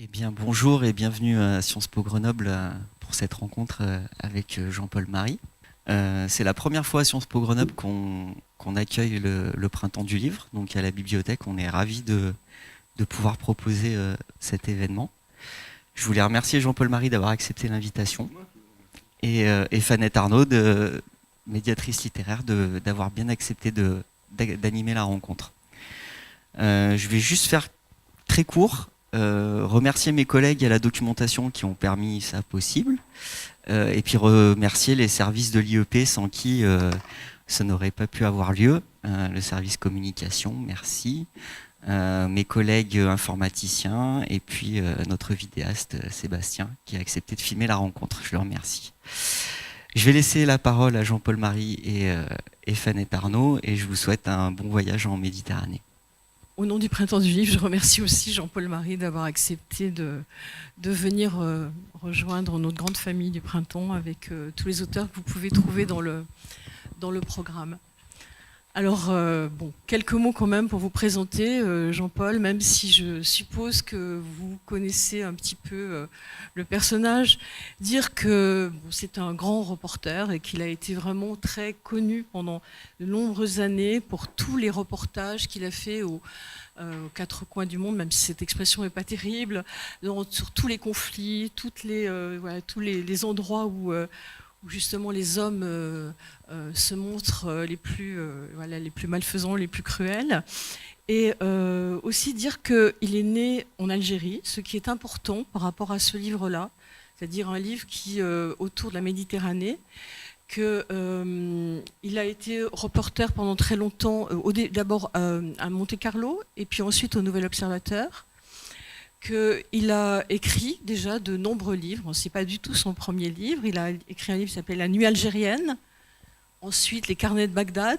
Eh bien, bonjour et bienvenue à Sciences Po Grenoble pour cette rencontre avec Jean-Paul Marie. C'est la première fois à Sciences Po Grenoble qu'on accueille le Printemps du Livre, donc à la bibliothèque. On est ravis de pouvoir proposer cet événement. Je voulais remercier Jean-Paul Marie d'avoir accepté l'invitation et Fanette Arnaud, médiatrice littéraire, d'avoir bien accepté d'animer la rencontre. Je vais juste faire très court. Remercier mes collègues à la documentation qui ont permis ça possible, et puis remercier les services de l'IEP sans qui ça n'aurait pas pu avoir lieu. Le service communication, merci. Mes collègues informaticiens et puis notre vidéaste Sébastien qui a accepté de filmer la rencontre. Je le remercie. Je vais laisser la parole à Jean-Paul Marie et Fanette Arnaud et je vous souhaite un bon voyage en Méditerranée. Au nom du Printemps du Livre, je remercie aussi Jean-Paul Marie d'avoir accepté de venir rejoindre notre grande famille du Printemps avec tous les auteurs que vous pouvez trouver dans le programme. Alors, quelques mots quand même pour vous présenter, Jean-Paul, même si je suppose que vous connaissez un petit peu le personnage, dire que c'est un grand reporter et qu'il a été vraiment très connu pendant de nombreuses années pour tous les reportages qu'il a fait aux quatre coins du monde, même si cette expression n'est pas terrible, sur tous les conflits, tous les endroits où justement les hommes se montrent les plus malfaisants, les plus cruels. Et aussi dire qu'il est né en Algérie, ce qui est important par rapport à ce livre-là, c'est-à-dire un livre qui autour de la Méditerranée, qu'il a été reporter pendant très longtemps, d'abord à Monte-Carlo, et puis ensuite au Nouvel Observateur, qu'il a écrit déjà de nombreux livres. Ce n'est pas du tout son premier livre. Il a écrit un livre qui s'appelle La Nuit algérienne, ensuite Les carnets de Bagdad,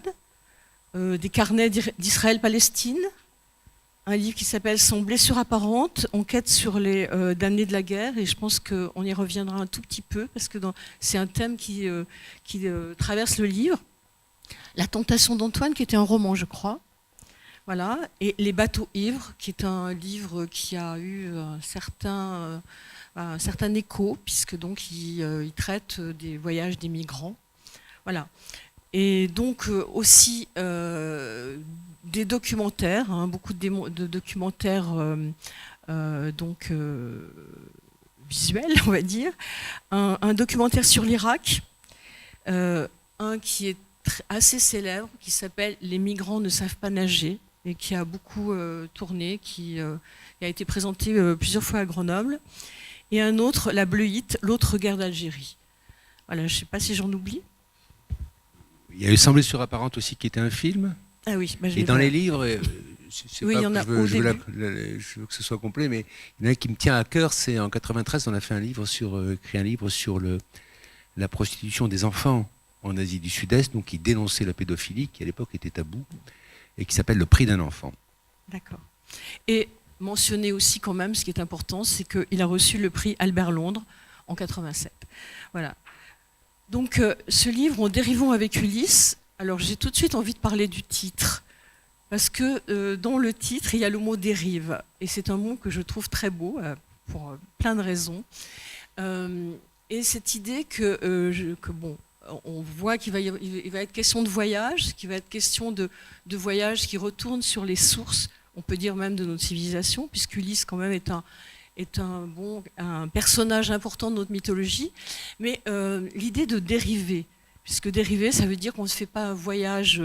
des carnets d'Israël-Palestine, un livre qui s'appelle Sans blessure apparente, enquête sur les damnés de la guerre, et je pense qu'on y reviendra un tout petit peu, parce que c'est un thème qui traverse le livre. La tentation d'Antoine, qui était un roman, je crois. Voilà, et Les bateaux ivres, qui est un livre qui a eu un certain écho, puisque donc il traite des voyages des migrants. Voilà. Et donc aussi des documentaires, beaucoup de documentaires visuels, on va dire. Un documentaire sur l'Irak, un qui est assez célèbre, qui s'appelle Les migrants ne savent pas nager, et qui a beaucoup tourné, qui a été présenté plusieurs fois à Grenoble. Et un autre, La Bleuite, l'autre guerre d'Algérie. Voilà, je ne sais pas si j'en oublie. Il y a eu Sans blessure apparente aussi, qui était un film. Ah oui, et dans les livres, oui, il y en a au début. Je veux que ce soit complet, mais il y en a un qui me tient à cœur. C'est en 93, on a fait écrit un livre sur la prostitution des enfants en Asie du Sud-Est, donc qui dénonçait la pédophilie, qui à l'époque était tabou, et qui s'appelle Le prix d'un enfant. D'accord. Et mentionner aussi quand même, ce qui est important, c'est qu'il a reçu le prix Albert Londres en 87. Voilà. Donc ce livre, en dérivant avec Ulysse, alors j'ai tout de suite envie de parler du titre, parce que dans le titre, il y a le mot dérive, et c'est un mot que je trouve très beau, pour plein de raisons. Et cette idée on voit qu'il va être question de voyage, qu'il va être question de voyage qui retourne sur les sources, on peut dire même de notre civilisation, puisqu'Ulysse quand même est un personnage important de notre mythologie, mais l'idée de dériver, puisque dériver, ça veut dire qu'on ne se fait pas un voyage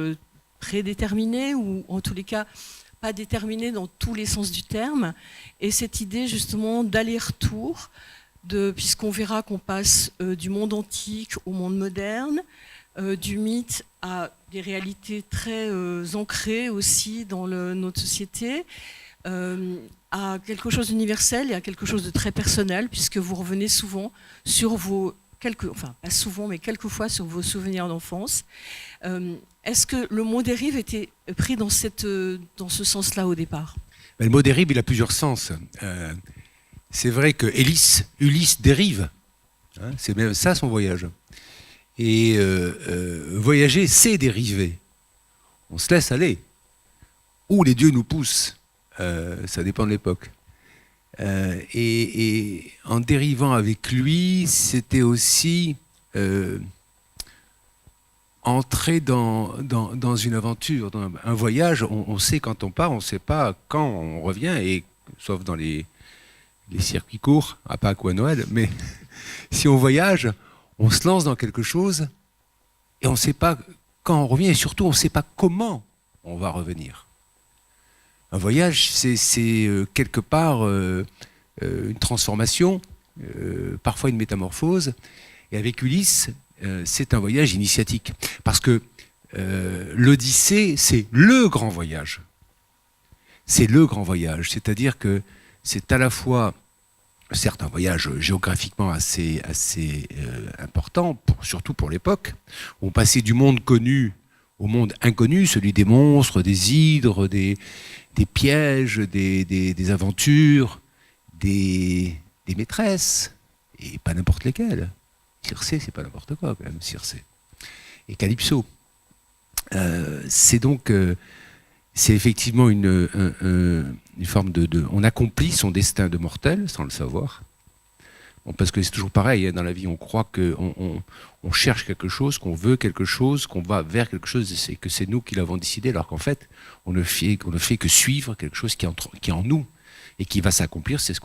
prédéterminé, ou en tous les cas pas déterminé dans tous les sens du terme, et cette idée justement d'aller-retour, puisqu'on verra qu'on passe du monde antique au monde moderne, du mythe à des réalités très ancrées aussi dans notre société, à quelque chose d'universel et à quelque chose de très personnel, puisque vous revenez souvent sur pas souvent, mais quelquefois sur vos souvenirs d'enfance. Est-ce que le mot dérive était pris dans ce sens-là au départ ? Le mot dérive, il a plusieurs sens. C'est vrai que Ulysse dérive, hein, c'est même ça son voyage. Et voyager, c'est dériver. On se laisse aller. Où les dieux nous poussent, ça dépend de l'époque. Et en dérivant avec lui, c'était aussi entrer dans une aventure, dans un voyage. On sait quand on part, on ne sait pas quand on revient, et sauf dans les circuits courts, à Pâques ou à Noël. Mais si on voyage, on se lance dans quelque chose et on ne sait pas quand on revient, et surtout on ne sait pas comment on va revenir. Un voyage, c'est quelque part une transformation, parfois une métamorphose. Et avec Ulysse, c'est un voyage initiatique. Parce que l'Odyssée, c'est le grand voyage. C'est le grand voyage. C'est-à-dire que c'est à la fois, certes, un voyage géographiquement assez important, surtout pour l'époque. On passait du monde connu au monde inconnu, celui des monstres, des hydres, des pièges, des aventures, des maîtresses, et pas n'importe lesquelles. Circé, c'est pas n'importe quoi quand même, Circé. Et Calypso. C'est donc, c'est effectivement une forme de... On accomplit son destin de mortel sans le savoir. Bon, parce que c'est toujours pareil, hein, dans la vie, on croit qu'on on cherche quelque chose, qu'on veut quelque chose, qu'on va vers quelque chose, et que c'est nous qui l'avons décidé, alors qu'en fait, on ne fait que suivre quelque chose qui est en nous et qui va s'accomplir. C'est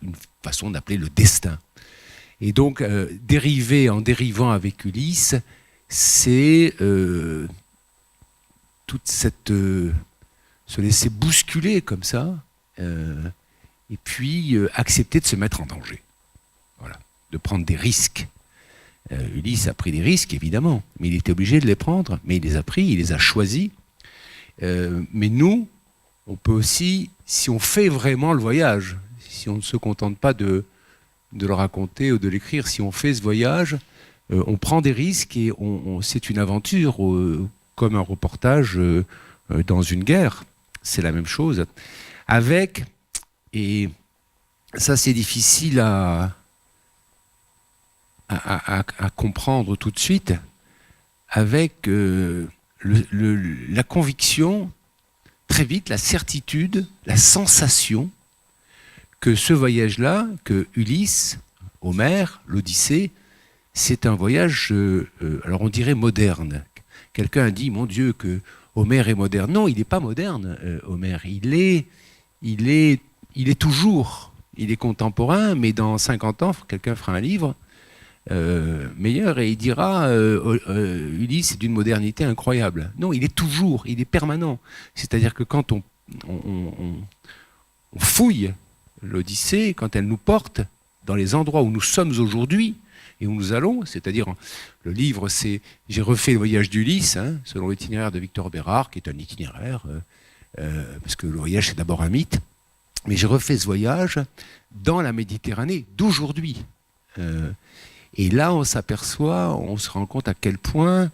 une façon d'appeler le destin. Et donc, en dérivant avec Ulysse, c'est toute cette... se laisser bousculer comme ça, et puis accepter de se mettre en danger. Voilà, de prendre des risques. Ulysse a pris des risques, évidemment, mais il était obligé de les prendre, mais il les a pris, il les a choisis. Mais nous, on peut aussi, si on fait vraiment le voyage, si on ne se contente pas de le raconter ou de l'écrire, si on fait ce voyage, on prend des risques et c'est une aventure, comme un reportage dans une guerre. C'est la même chose. Avec, et ça c'est difficile à comprendre tout de suite, avec la conviction, très vite, la certitude, la sensation que ce voyage-là, que Ulysse, Homère, l'Odyssée, c'est un voyage, alors on dirait moderne. Quelqu'un a dit, mon Dieu, que Homère est moderne. Non, il n'est pas moderne, Homère. Il est toujours, il est contemporain, mais dans 50 ans, quelqu'un fera un livre meilleur et il dira Ulysse est d'une modernité incroyable. Non, il est toujours, il est permanent. C'est-à-dire que quand on fouille l'Odyssée, quand elle nous porte dans les endroits où nous sommes aujourd'hui et où nous allons, c'est-à-dire le livre, c'est j'ai refait le voyage d'Ulysse, hein, selon l'itinéraire de Victor Bérard, qui est un itinéraire, parce que le voyage c'est d'abord un mythe, mais j'ai refait ce voyage dans la Méditerranée d'aujourd'hui. Et là, on s'aperçoit, on se rend compte à quel point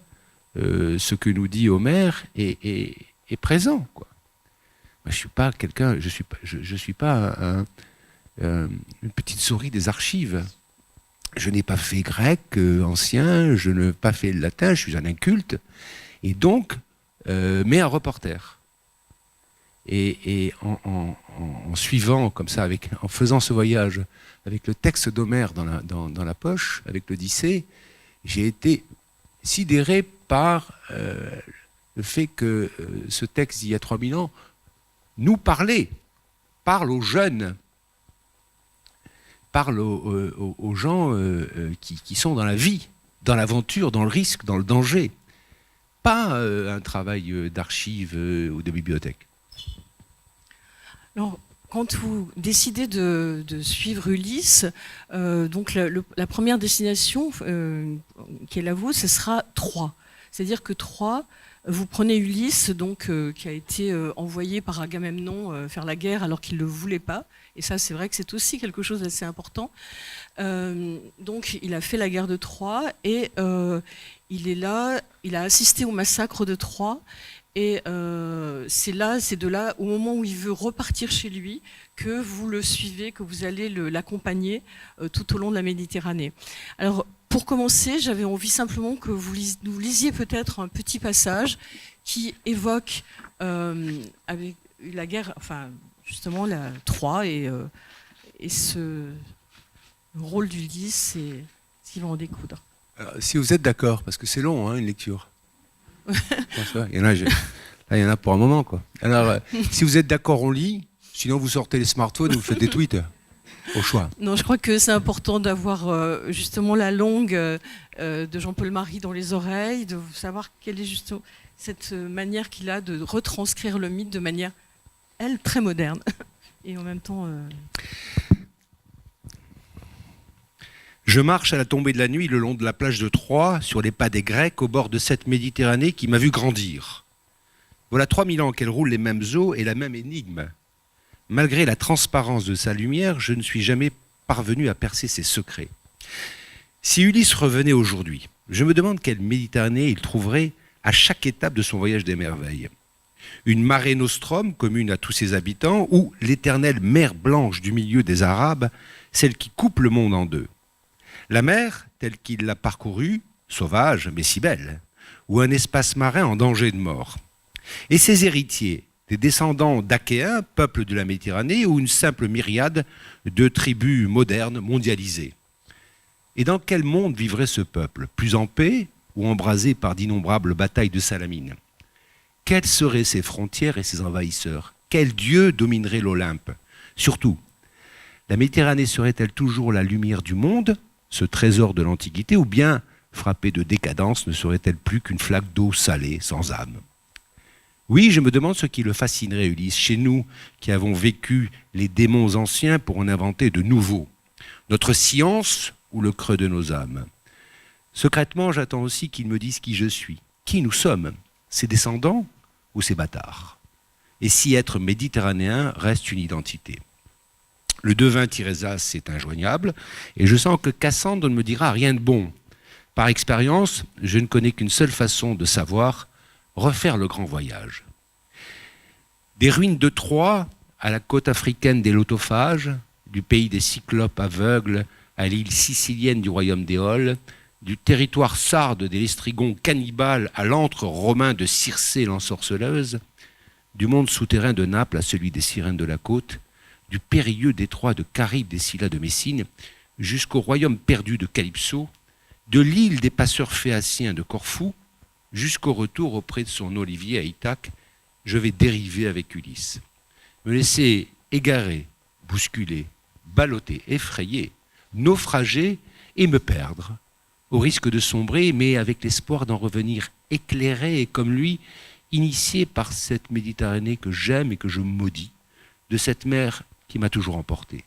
ce que nous dit Homère est présent, quoi. Moi, je suis pas quelqu'un, je suis pas une petite souris des archives. Je n'ai pas fait grec ancien, je n'ai pas fait le latin, je suis un inculte, et donc, mais un reporter. Et en suivant comme ça, en faisant ce voyage avec le texte d'Homère dans la poche, avec l'Odyssée, j'ai été sidéré par le fait que ce texte d'il y a 3000 ans nous parle aux jeunes, parle aux gens qui sont dans la vie, dans l'aventure, dans le risque, dans le danger. Pas un travail d'archives ou de bibliothèque. Alors, quand vous décidez de suivre Ulysse, donc la première destination qui est la vôtre, ce sera Troie. C'est-à-dire que Troie, vous prenez Ulysse, donc, qui a été envoyé par Agamemnon faire la guerre alors qu'il ne le voulait pas. Et ça, c'est vrai que c'est aussi quelque chose d'assez important. Donc, il a fait la guerre de Troie et il est là, il a assisté au massacre de Troie. Et c'est de là, au moment où il veut repartir chez lui, que vous le suivez, que vous allez l'accompagner tout au long de la Méditerranée. Alors, pour commencer, j'avais envie simplement que vous lisiez peut-être un petit passage qui évoque avec la guerre, enfin justement la Troie et Et le rôle d'Ulysse, c'est ce qu'il va en découdre. Alors, si vous êtes d'accord, parce que c'est long, hein, une lecture. Il y en a, là, il y en a pour un moment, quoi. Alors, si vous êtes d'accord, on lit. Sinon, vous sortez les smartphones et vous faites des tweets. Au choix. Non, je crois que c'est important d'avoir justement la langue de Jean-Paul Marie dans les oreilles, de savoir quelle est justement cette manière qu'il a de retranscrire le mythe de manière, elle, très moderne. Et en même temps... Je marche à la tombée de la nuit le long de la plage de Troie, sur les pas des Grecs, au bord de cette Méditerranée qui m'a vu grandir. Voilà 3000 ans qu'elle roule les mêmes eaux et la même énigme. Malgré la transparence de sa lumière, je ne suis jamais parvenu à percer ses secrets. Si Ulysse revenait aujourd'hui, je me demande quelle Méditerranée il trouverait à chaque étape de son voyage des merveilles. Une Mare Nostrum commune à tous ses habitants ou l'éternelle mer blanche du milieu des Arabes, celle qui coupe le monde en deux. La mer, telle qu'il l'a parcourue, sauvage mais si belle, ou un espace marin en danger de mort. Et ses héritiers, des descendants d'Achéens, peuple de la Méditerranée, ou une simple myriade de tribus modernes mondialisées. Et dans quel monde vivrait ce peuple? Plus en paix ou embrasé par d'innombrables batailles de salamine? Quelles seraient ses frontières et ses envahisseurs? Quel dieu dominerait l'Olympe? Surtout, la Méditerranée serait-elle toujours la lumière du monde, ce trésor de l'Antiquité, ou bien, frappée de décadence, ne serait-elle plus qu'une flaque d'eau salée, sans âme? Oui, je me demande ce qui le fascinerait, Ulysse, chez nous qui avons vécu les démons anciens pour en inventer de nouveaux. Notre science ou le creux de nos âmes? Secrètement, j'attends aussi qu'il me dise qui je suis, qui nous sommes, ses descendants ou ses bâtards. Et si être méditerranéen reste une identité. Le devin Tirésas est injoignable, et je sens que Cassandre ne me dira rien de bon. Par expérience, je ne connais qu'une seule façon de savoir: refaire le grand voyage. Des ruines de Troie à la côte africaine des Lotophages, du pays des Cyclopes aveugles à l'île sicilienne du royaume d'Éole, du territoire sarde des Lestrigons cannibales à l'antre romain de Circé l'ensorceleuse, du monde souterrain de Naples à celui des sirènes de la côte, du périlleux détroit de Charybde des Scylla de Messine, jusqu'au royaume perdu de Calypso, de l'île des passeurs phéaciens de Corfou, jusqu'au retour auprès de son olivier à Ithaque, je vais dériver avec Ulysse. Me laisser égarer, bousculer, balloter, effrayer, naufrager et me perdre, au risque de sombrer, mais avec l'espoir d'en revenir éclairé et comme lui, initié par cette Méditerranée que j'aime et que je maudis, de cette mer qui m'a toujours emporté.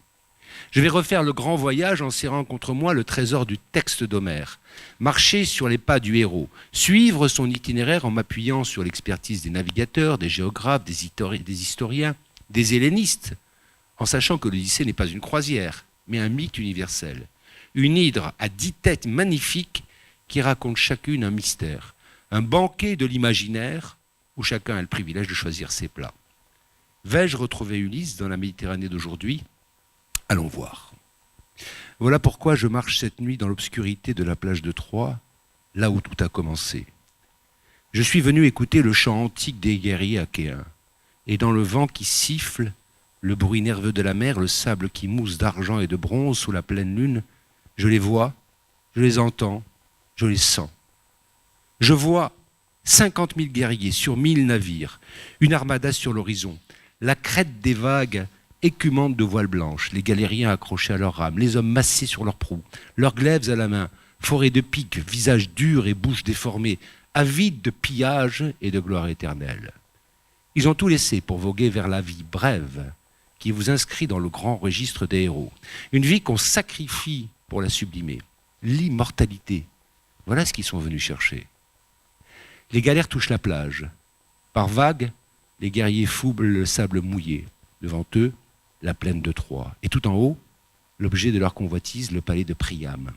Je vais refaire le grand voyage en serrant contre moi le trésor du texte d'Homère, marcher sur les pas du héros, suivre son itinéraire en m'appuyant sur l'expertise des navigateurs, des géographes, des historiens, des hellénistes, en sachant que l'Odyssée n'est pas une croisière, mais un mythe universel. Une hydre à 10 têtes magnifiques qui raconte chacune un mystère, un banquet de l'imaginaire où chacun a le privilège de choisir ses plats. Vais-je retrouver Ulysse dans la Méditerranée d'aujourd'hui? Allons voir. Voilà pourquoi je marche cette nuit dans l'obscurité de la plage de Troie, là où tout a commencé. Je suis venu écouter le chant antique des guerriers achéens, et dans le vent qui siffle, le bruit nerveux de la mer, le sable qui mousse d'argent et de bronze sous la pleine lune, je les vois, je les entends, je les sens. Je vois 50 000 guerriers sur 1000 navires, une armada sur l'horizon, la crête des vagues écumantes de voiles blanches, les galériens accrochés à leurs rames, les hommes massés sur leurs proues, leurs glaives à la main, forés de piques, visages durs et bouches déformées, avides de pillage et de gloire éternelle. Ils ont tout laissé pour voguer vers la vie brève qui vous inscrit dans le grand registre des héros. Une vie qu'on sacrifie pour la sublimer. L'immortalité. Voilà ce qu'ils sont venus chercher. Les galères touchent la plage. Par vagues, les guerriers foublent le sable mouillé. Devant eux, la plaine de Troie. Et tout en haut, l'objet de leur convoitise, le palais de Priam.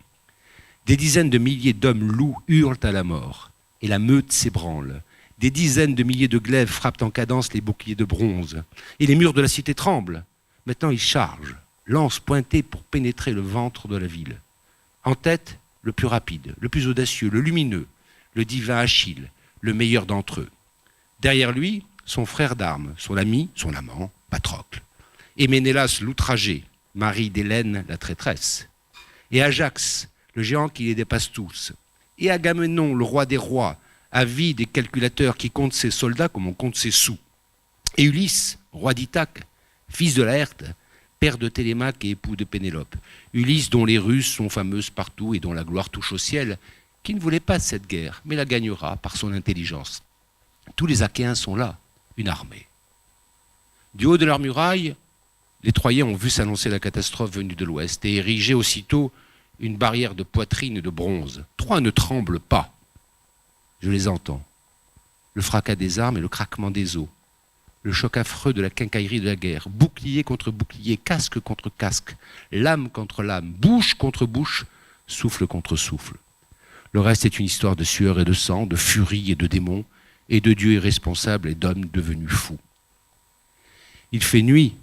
Des dizaines de milliers d'hommes loups hurlent à la mort. Et la meute s'ébranle. Des dizaines de milliers de glaives frappent en cadence les boucliers de bronze. Et les murs de la cité tremblent. Maintenant, ils chargent, lance pointée pour pénétrer le ventre de la ville. En tête, le plus rapide, le plus audacieux, le lumineux, le divin Achille, le meilleur d'entre eux. Derrière lui, son frère d'armes, son ami, son amant, Patrocle. Et Ménélas l'outragé, Marie d'Hélène, la traîtresse, et Ajax, le géant qui les dépasse tous, et Agamemnon, le roi des rois, avide et calculateur qui compte ses soldats comme on compte ses sous, et Ulysse, roi d'Ithaque, fils de Laërte, père de Télémaque et époux de Pénélope, Ulysse dont les ruses sont fameuses partout et dont la gloire touche au ciel, qui ne voulait pas de cette guerre, mais la gagnera par son intelligence. Tous les Achéens sont là, une armée. Du haut de leur muraille, les Troyens ont vu s'annoncer la catastrophe venue de l'ouest et érigé aussitôt une barrière de poitrine de bronze. Troie ne tremble pas. Je les entends. Le fracas des armes et le craquement des os. Le choc affreux de la quincaillerie de la guerre. Bouclier contre bouclier, casque contre casque, lame contre lame, bouche contre bouche, souffle contre souffle. Le reste est une histoire de sueur et de sang, de furie et de démons, et de dieux irresponsables et d'hommes devenus fous. Il fait nuit.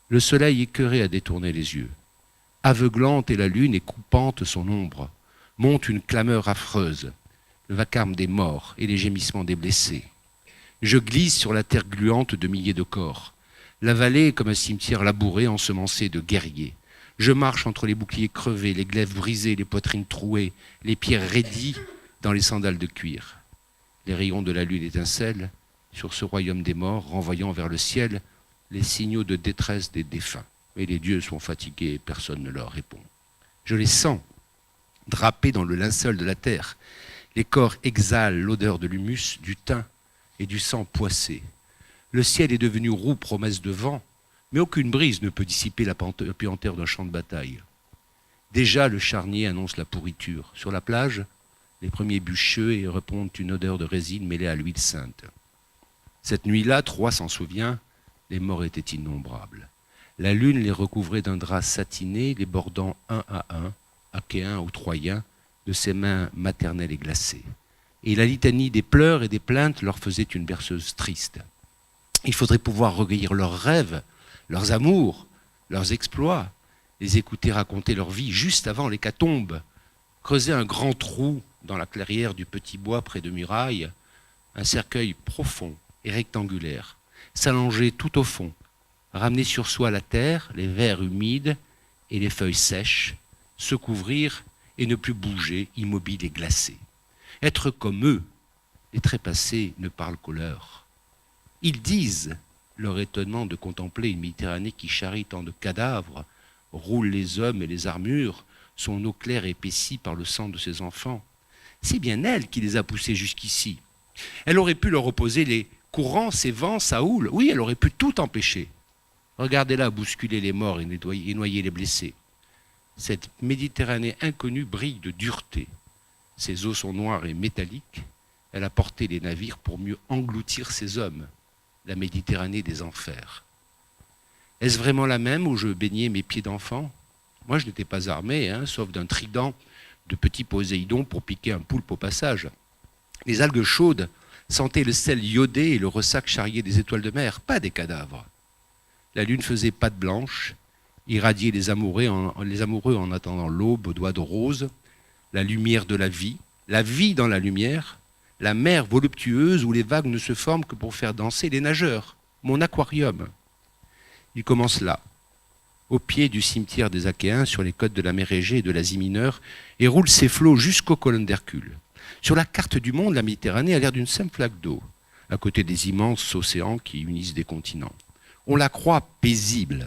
Le soleil écœuré a détourné les yeux. Aveuglante est la lune et coupante son ombre. Monte une clameur affreuse, le vacarme des morts et les gémissements des blessés. Je glisse sur la terre gluante de milliers de corps. La vallée est comme un cimetière labouré, ensemencé de guerriers. Je marche entre les boucliers crevés, les glaives brisés, les poitrines trouées, les pieds raidis dans les sandales de cuir. Les rayons de la lune étincellent sur ce royaume des morts, renvoyant vers le ciel les signaux de détresse des défunts. Mais les dieux sont fatigués et personne ne leur répond. Je les sens, drapés dans le linceul de la terre. Les corps exhalent l'odeur de l'humus, du thym et du sang poissé. Le ciel est devenu roux, promesse de vent, mais aucune brise ne peut dissiper la puanteur d'un champ de bataille. Déjà, le charnier annonce la pourriture. Sur la plage, les premiers bûcheux répandent une odeur de résine mêlée à l'huile sainte. Cette nuit-là, Troie s'en souvient, les morts étaient innombrables. La lune les recouvrait d'un drap satiné, les bordant un à un, Achéens ou Troyens, de ses mains maternelles et glacées. Et la litanie des pleurs et des plaintes leur faisait une berceuse triste. Il faudrait pouvoir recueillir leurs rêves, leurs amours, leurs exploits, les écouter raconter leur vie juste avant l'hécatombe, creuser un grand trou dans la clairière du petit bois près de murailles, un cercueil profond et rectangulaire, s'allonger tout au fond, ramener sur soi la terre, les vers humides et les feuilles sèches, se couvrir et ne plus bouger, immobile et glacé. Être comme eux, les trépassés ne parlent qu'aux leurs. Ils disent, leur étonnement de contempler une Méditerranée qui charrie tant de cadavres, roule les hommes et les armures, son eau claire épaissie par le sang de ses enfants. C'est bien elle qui les a poussés jusqu'ici. Elle aurait pu leur opposer les courants, ces vents, sa houle. Oui, elle aurait pu tout empêcher. Regardez-la bousculer les morts et noyer les blessés. Cette Méditerranée inconnue brille de dureté. Ses eaux sont noires et métalliques. Elle a porté les navires pour mieux engloutir ces hommes. La Méditerranée des enfers. Est-ce vraiment la même où je baignais mes pieds d'enfant? Moi, je n'étais pas armé, sauf d'un trident de petits Poséidon pour piquer un poulpe au passage. Les algues chaudes sentaient le sel iodé et le ressac charrié des étoiles de mer, pas des cadavres. La lune faisait patte blanche, irradiait les amoureux en attendant l'aube aux doigts de rose, la lumière de la vie dans la lumière, la mer voluptueuse où les vagues ne se forment que pour faire danser les nageurs, mon aquarium. Il commence là, au pied du cimetière des Achéens, sur les côtes de la mer Égée et de l'Asie mineure, et roule ses flots jusqu'aux colonnes d'Hercule. Sur la carte du monde, la Méditerranée a l'air d'une simple flaque d'eau, à côté des immenses océans qui unissent des continents. On la croit paisible.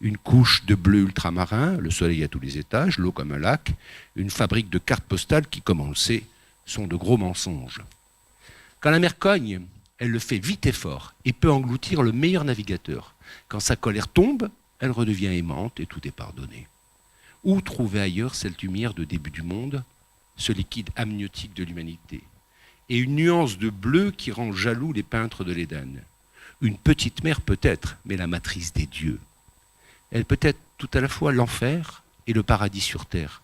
Une couche de bleu ultramarin, le soleil à tous les étages, l'eau comme un lac, une fabrique de cartes postales qui, comme on le sait, sont de gros mensonges. Quand la mer cogne, elle le fait vite et fort et peut engloutir le meilleur navigateur. Quand sa colère tombe, elle redevient aimante et tout est pardonné. Où trouver ailleurs cette lumière de début du monde, ce liquide amniotique de l'humanité, et une nuance de bleu qui rend jaloux les peintres de l'Éden. Une petite mer peut-être, mais la matrice des dieux. Elle peut être tout à la fois l'enfer et le paradis sur terre.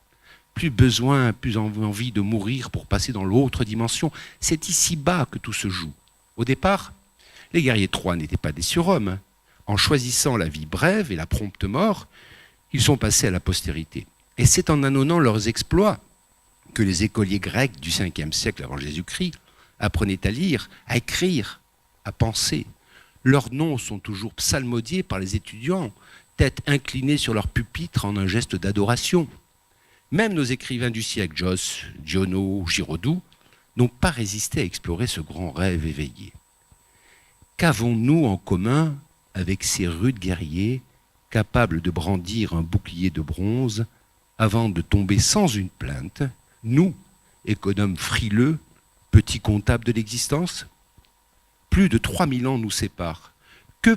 Plus besoin, plus envie de mourir pour passer dans l'autre dimension. C'est ici-bas que tout se joue. Au départ, les guerriers de Troie n'étaient pas des surhommes. En choisissant la vie brève et la prompte mort, ils sont passés à la postérité. Et c'est en annonnant leurs exploits que les écoliers grecs du 5e siècle avant Jésus-Christ apprenaient à lire, à écrire, à penser. Leurs noms sont toujours psalmodiés par les étudiants, tête inclinée sur leur pupitre en un geste d'adoration. Même nos écrivains du siècle, Josse, Giono, Giraudoux, n'ont pas résisté à explorer ce grand rêve éveillé. Qu'avons-nous en commun avec ces rudes guerriers capables de brandir un bouclier de bronze avant de tomber sans une plainte, nous, économes frileux, petits comptables de l'existence? Plus de 3000 ans nous séparent. Que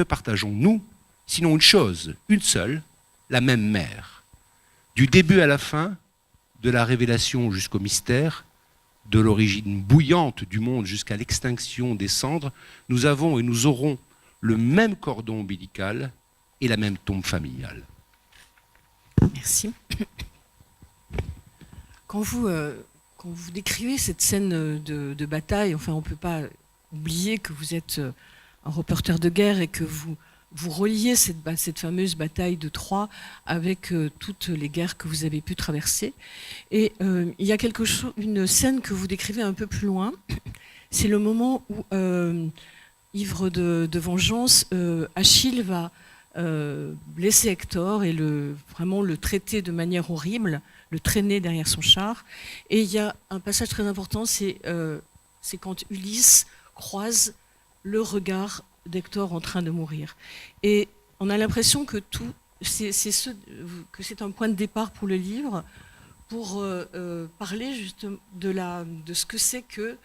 partageons-nous, sinon une chose, une seule, la même mère? Du début à la fin, de la révélation jusqu'au mystère, de l'origine bouillante du monde jusqu'à l'extinction des cendres, nous avons et nous aurons le même cordon ombilical et la même tombe familiale. Merci. Quand vous décrivez cette scène de bataille, enfin, on ne peut pas oublier que vous êtes un reporter de guerre et que vous reliez cette fameuse bataille de Troie avec toutes les guerres que vous avez pu traverser. Et il y a une scène que vous décrivez un peu plus loin. C'est le moment où, ivre de vengeance, Achille va blesser Hector et vraiment le traiter de manière horrible, le traîner derrière son char. Et il y a un passage très important, c'est quand Ulysse croise le regard d'Hector en train de mourir. Et on a l'impression que c'est un point de départ pour le livre, pour parler justement de ce que c'est que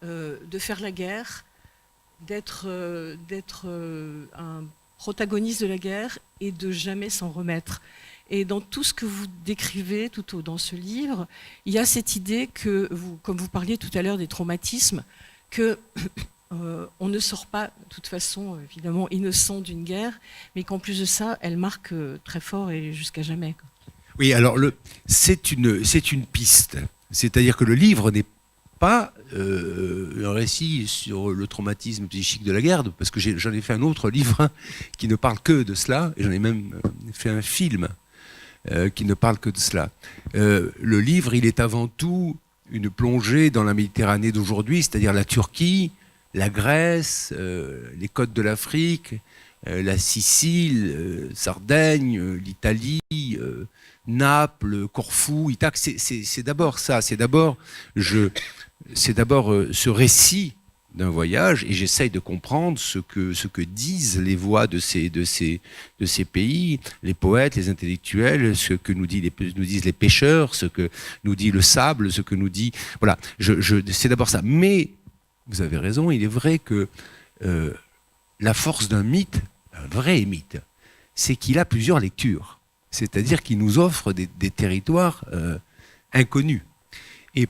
de faire la guerre, d'être un protagoniste de la guerre et de jamais s'en remettre. Et dans tout ce que vous décrivez dans ce livre, il y a cette idée que, comme vous parliez tout à l'heure des traumatismes, que on ne sort pas, de toute façon, évidemment, innocent d'une guerre, mais qu'en plus de ça, elle marque très fort et jusqu'à jamais. Oui, alors c'est une piste. C'est-à-dire que le livre n'est pas un récit sur le traumatisme psychique de la guerre, parce que j'en ai fait un autre livre qui ne parle que de cela, et j'en ai même fait un film qui ne parle que de cela. Le livre, il est avant tout une plongée dans la Méditerranée d'aujourd'hui, c'est-à-dire la Turquie, la Grèce, les côtes de l'Afrique, la Sicile, Sardaigne, l'Italie, Naples, Corfou, Ithaque. C'est d'abord ça, c'est d'abord ce récit d'un voyage, et j'essaye de comprendre ce que disent les voix de ces pays, les poètes, les intellectuels, ce que nous disent les pêcheurs, ce que nous dit le sable, ce que nous dit... Voilà, c'est d'abord ça. Mais, vous avez raison, il est vrai que la force d'un mythe, un vrai mythe, c'est qu'il a plusieurs lectures. C'est-à-dire qu'il nous offre des territoires inconnus. Et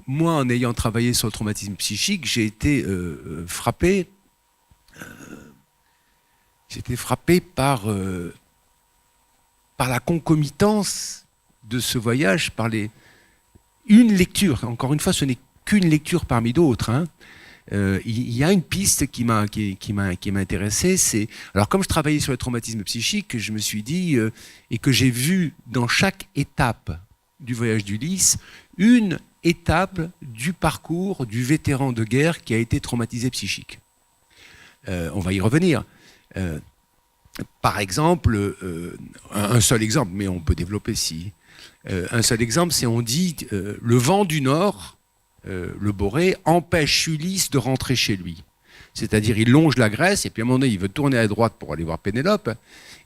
moi, en ayant travaillé sur le traumatisme psychique, j'ai été frappé par la concomitance de ce voyage, par une lecture. Encore une fois, ce n'est qu'une lecture parmi d'autres. Hein. Il y a une piste qui m'a intéressé. Alors, comme je travaillais sur le traumatisme psychique, je me suis dit, et que j'ai vu dans chaque étape du voyage d'Ulysse, une étape du parcours du vétéran de guerre qui a été traumatisé psychique. On va y revenir. Par exemple, un seul exemple, mais on peut développer si. Un seul exemple, c'est on dit le vent du nord, le Borée, empêche Ulysse de rentrer chez lui. C'est-à-dire, il longe la Grèce, et puis à un moment donné, il veut tourner à droite pour aller voir Pénélope,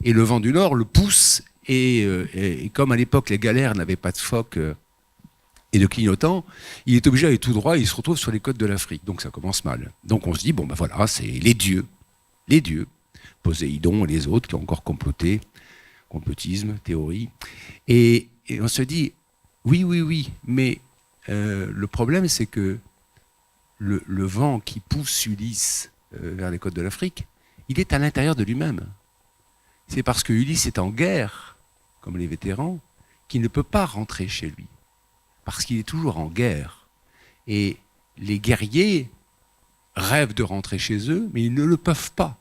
et le vent du nord le pousse, et comme à l'époque, les galères n'avaient pas de phoques et de clignotants, il est obligé d'aller tout droit, et il se retrouve sur les côtes de l'Afrique. Donc ça commence mal. Donc on se dit, bon ben voilà, c'est les dieux, Poséidon et les autres qui ont encore comploté, complotisme, théorie, et on se dit, oui, mais le problème, c'est que le vent qui pousse Ulysse vers les côtes de l'Afrique, il est à l'intérieur de lui-même. C'est parce que Ulysse est en guerre, comme les vétérans, qu'il ne peut pas rentrer chez lui. Parce qu'il est toujours en guerre. Et les guerriers rêvent de rentrer chez eux, mais ils ne le peuvent pas.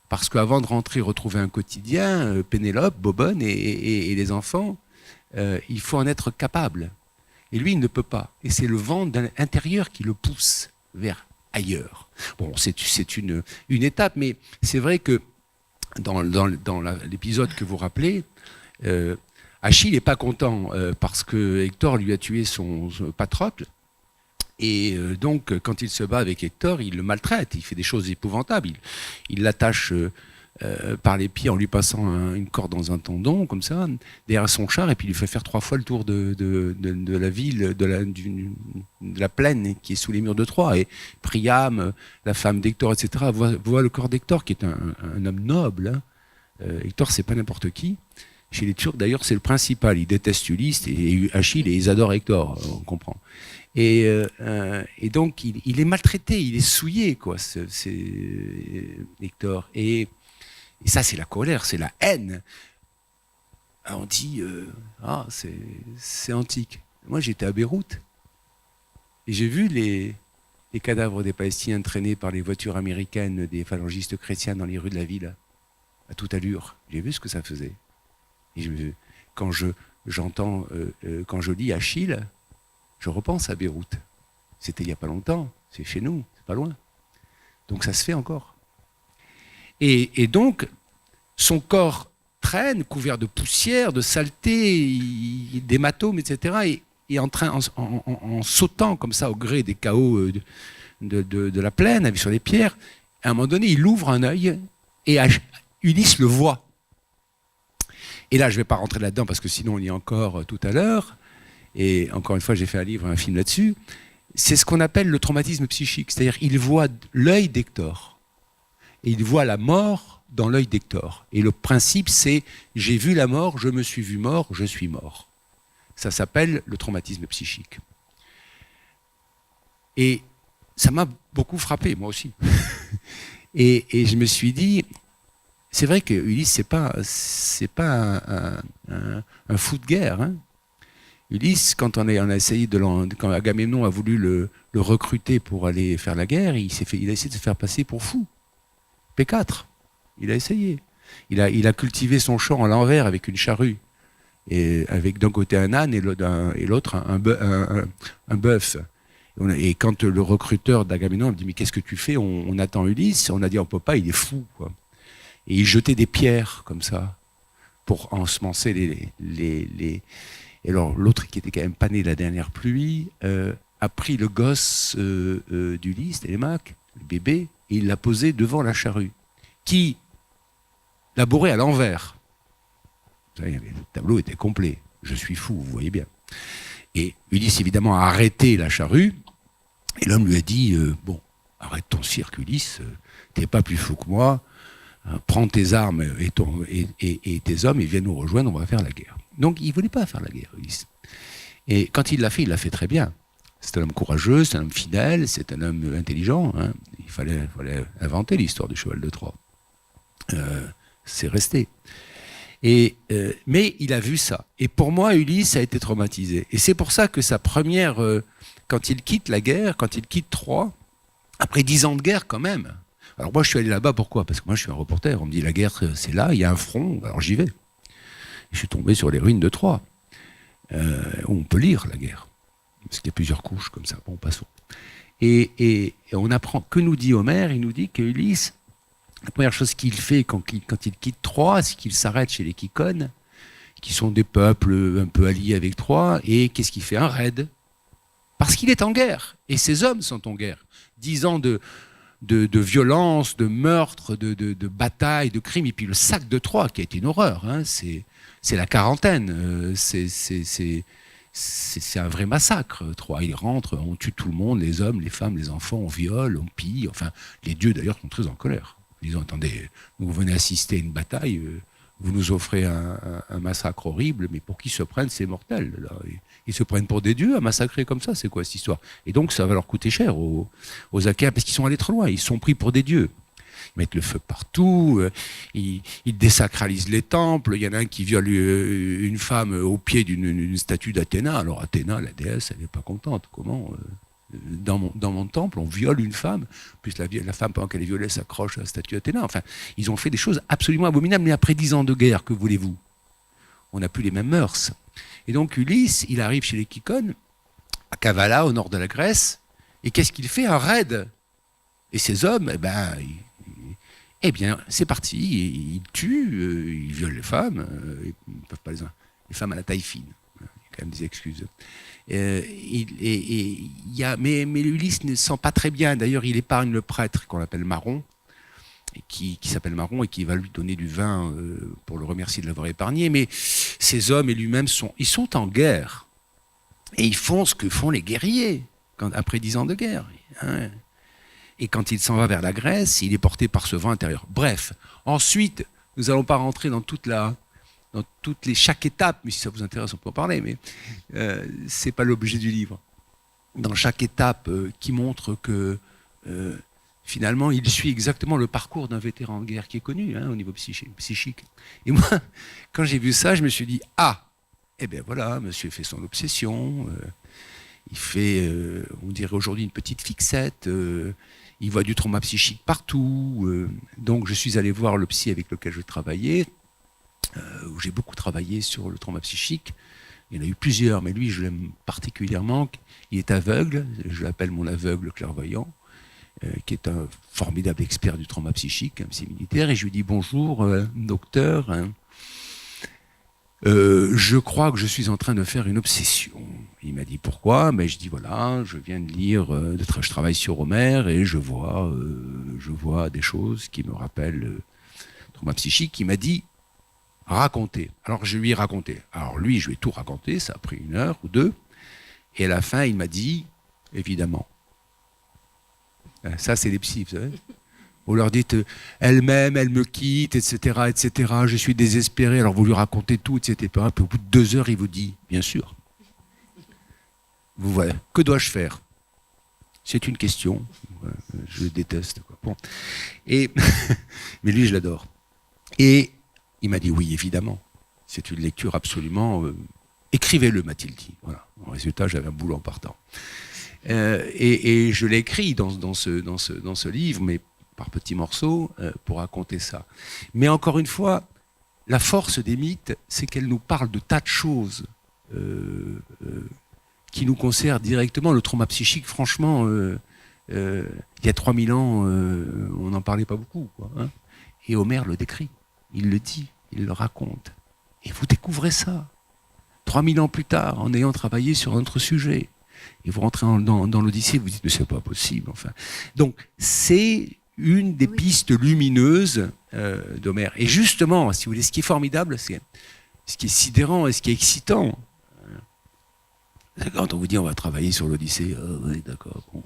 Parce qu'avant de rentrer, retrouver un quotidien, Pénélope, Bobonne et les enfants, il faut en être capable. Et lui, il ne peut pas. Et c'est le vent intérieur qui le pousse vers ailleurs. Bon, c'est une étape, mais c'est vrai que l'épisode que vous rappelez, Achille n'est pas content parce que Hector lui a tué son Patrocle. Et donc, quand il se bat avec Hector, il le maltraite, il fait des choses épouvantables. Il l'attache par les pieds en lui passant une corde dans un tendon, comme ça, derrière son char, et puis il lui fait faire 3 fois le tour de la ville, de la plaine qui est sous les murs de Troie. Et Priam, la femme d'Hector, etc., voit le corps d'Hector, qui est un homme noble. Hein. Hector, c'est pas n'importe qui. Chez les Turcs, d'ailleurs, c'est le principal. Ils détestent Ulysse et Achille, et ils adorent Hector, on comprend. Et donc, il est maltraité, il est souillé, quoi, c'est Hector. Et ça, c'est la colère, c'est la haine. Alors, on dit, c'est antique. Moi, j'étais à Beyrouth et j'ai vu les cadavres des Palestiniens traînés par les voitures américaines des phalangistes chrétiens dans les rues de la ville, à toute allure. J'ai vu ce que ça faisait. Et quand je lis Achille, je repense à Beyrouth. C'était il n'y a pas longtemps, c'est chez nous, c'est pas loin. Donc ça se fait encore. Et donc, son corps traîne, couvert de poussière, de saleté, d'hématomes, etc. Et en sautant comme ça au gré des chaos de la plaine, sur les pierres, à un moment donné, il ouvre un œil et Ulysse le voit. Et là, je ne vais pas rentrer là-dedans parce que sinon on y est encore tout à l'heure. Et encore une fois, j'ai fait un film là-dessus. C'est ce qu'on appelle le traumatisme psychique. C'est-à-dire qu'il voit l'œil d'Hector. Et il voit la mort dans l'œil d'Hector. Et le principe, c'est j'ai vu la mort, je me suis vu mort, je suis mort. Ça s'appelle le traumatisme psychique. Et ça m'a beaucoup frappé, moi aussi. et je me suis dit, c'est vrai que Ulysse, c'est pas un fou de guerre. Hein. Ulysse, quand on a essayé quand Agamemnon a voulu le recruter pour aller faire la guerre, il a essayé de se faire passer pour fou. P4, il a essayé. Il a cultivé son champ à l'envers avec une charrue, et avec d'un côté un âne et l'autre un bœuf. Et quand le recruteur d'Agamemnon dit mais qu'est-ce que tu fais, on attend Ulysse, on a dit on peut pas, il est fou, quoi. Et il jetait des pierres comme ça pour ensemencer les... Et alors l'autre qui était quand même pas né de la dernière pluie a pris le gosse d'Ulysse, Télémaque, le bébé, et il l'a posé devant la charrue, qui labourait à l'envers. Vous savez, le tableau était complet. Je suis fou, vous voyez bien. Et Ulysse évidemment a arrêté la charrue, et l'homme lui a dit bon, arrête ton cirque, Ulysse, t'es pas plus fou que moi. Prends tes armes et tes hommes et viens nous rejoindre, on va faire la guerre. Donc il ne voulait pas faire la guerre, Ulysse. Et quand il l'a fait très bien. C'est un homme courageux, c'est un homme fidèle, c'est un homme intelligent. Hein. Il fallait inventer l'histoire du cheval de Troie. C'est resté. Mais il a vu ça. Et pour moi, Ulysse a été traumatisé. Et c'est pour ça que sa première... quand il quitte la guerre, quand il quitte Troie, après 10 ans de guerre quand même... Alors moi je suis allé là-bas, pourquoi? Parce que moi je suis un reporter, on me dit la guerre c'est là, il y a un front, alors j'y vais. Et je suis tombé sur les ruines de Troie, où on peut lire la guerre, parce qu'il y a plusieurs couches comme ça, bon passons. Et on apprend, que nous dit Homère? Il nous dit que Ulysse, la première chose qu'il fait quand il quitte Troie, c'est qu'il s'arrête chez les Kykones, qui sont des peuples un peu alliés avec Troie, et qu'est-ce qu'il fait? Un raid. Parce qu'il est en guerre, et ses hommes sont en guerre. 10 ans de violence, de meurtre, de bataille, de crimes, et puis le sac de Troie qui a été une horreur, hein, c'est la quarantaine, c'est un vrai massacre. Troie, il rentre, on tue tout le monde, les hommes, les femmes, les enfants, on viole, on pille, enfin, les dieux d'ailleurs sont très en colère. Ils disent, attendez, vous venez assister à une bataille, vous nous offrez un massacre horrible, mais pour qui se prennent ces mortels là? Ils se prennent pour des dieux à massacrer comme ça, c'est quoi cette histoire? Et donc ça va leur coûter cher aux Achéens, parce qu'ils sont allés trop loin, ils sont pris pour des dieux. Ils mettent le feu partout, ils désacralisent les temples, il y en a un qui viole une femme au pied d'une statue d'Athéna. Alors Athéna, la déesse, elle n'est pas contente. Comment dans mon temple, on viole une femme, puis la femme, pendant qu'elle est violée, s'accroche à la statue d'Athéna. Enfin, ils ont fait des choses absolument abominables, mais après 10 ans de guerre, que voulez-vous? On n'a plus les mêmes mœurs. Et donc Ulysse, il arrive chez les Kykones, à Kavala, au nord de la Grèce, et qu'est-ce qu'il fait? Un raid. Et ces hommes, Eh bien, c'est parti, ils tuent, ils violent les femmes, ils peuvent pas les femmes à la taille fine. Il y a quand même des excuses. Mais Ulysse ne sent pas très bien. D'ailleurs, il épargne le prêtre qu'on appelle Maron, qui s'appelle Maron et qui va lui donner du vin pour le remercier de l'avoir épargné. Mais ces hommes et lui-même sont en guerre. Et ils font ce que font les guerriers après 10 ans de guerre. Hein. Et quand il s'en va vers la Grèce, il est porté par ce vent intérieur. Bref, ensuite, nous n'allons pas rentrer dans chaque étape, mais si ça vous intéresse, on peut en parler, mais ce n'est pas l'objet du livre. Dans chaque étape qui montre que finalement, il suit exactement le parcours d'un vétéran de guerre qui est connu au niveau psychique. Et moi, quand j'ai vu ça, je me suis dit, eh bien voilà, monsieur fait son obsession, il fait, on dirait aujourd'hui, une petite fixette, il voit du trauma psychique partout. Donc je suis allé voir le psy avec lequel je travaillais, où j'ai beaucoup travaillé sur le trauma psychique. Il y en a eu plusieurs, mais lui, je l'aime particulièrement. Il est aveugle, je l'appelle mon aveugle clairvoyant, qui est un formidable expert du trauma psychique, un psy militaire. Et je lui dis, bonjour, docteur. Je crois que je suis en train de faire une obsession. Il m'a dit pourquoi, mais je dis voilà, je viens de lire, je travaille sur Homère et je vois des choses qui me rappellent le trauma psychique. Il m'a dit racontez. Alors je lui ai raconté. Alors lui, je lui ai tout raconté, ça a pris 1 heure ou 2. Et à la fin, il m'a dit évidemment. Ça, c'est les psys, vous savez. Vous leur dites, elle m'aime, elle me quitte, etc., etc. Je suis désespéré. Alors vous lui racontez tout, etc. Puis au bout de 2 heures, il vous dit, bien sûr. Vous voilà. Que dois-je faire? C'est une question. Je le déteste. Quoi. Bon. Mais lui, je l'adore. Et il m'a dit, oui, évidemment. C'est une lecture absolument... écrivez-le, m'a-t-il dit. Voilà. En résultat, j'avais un boulot en partant. Et je l'ai écrit dans ce livre, mais par petits morceaux, pour raconter ça. Mais encore une fois, la force des mythes, c'est qu'elles nous parlent de tas de choses qui nous concernent directement. Le trauma psychique, franchement, il y a 3000 ans, on n'en parlait pas beaucoup. Quoi, hein. Et Homère le décrit, il le dit, il le raconte. Et vous découvrez ça, 3000 ans plus tard, en ayant travaillé sur un autre sujet. Et vous rentrez dans l'Odyssée, vous dites, mais c'est pas possible. Enfin. Donc, c'est une des pistes lumineuses d'Homère. Et justement, si vous voulez, ce qui est formidable, c'est ce qui est sidérant et ce qui est excitant. Quand on vous dit on va travailler sur l'Odyssée, oui, d'accord. Bon,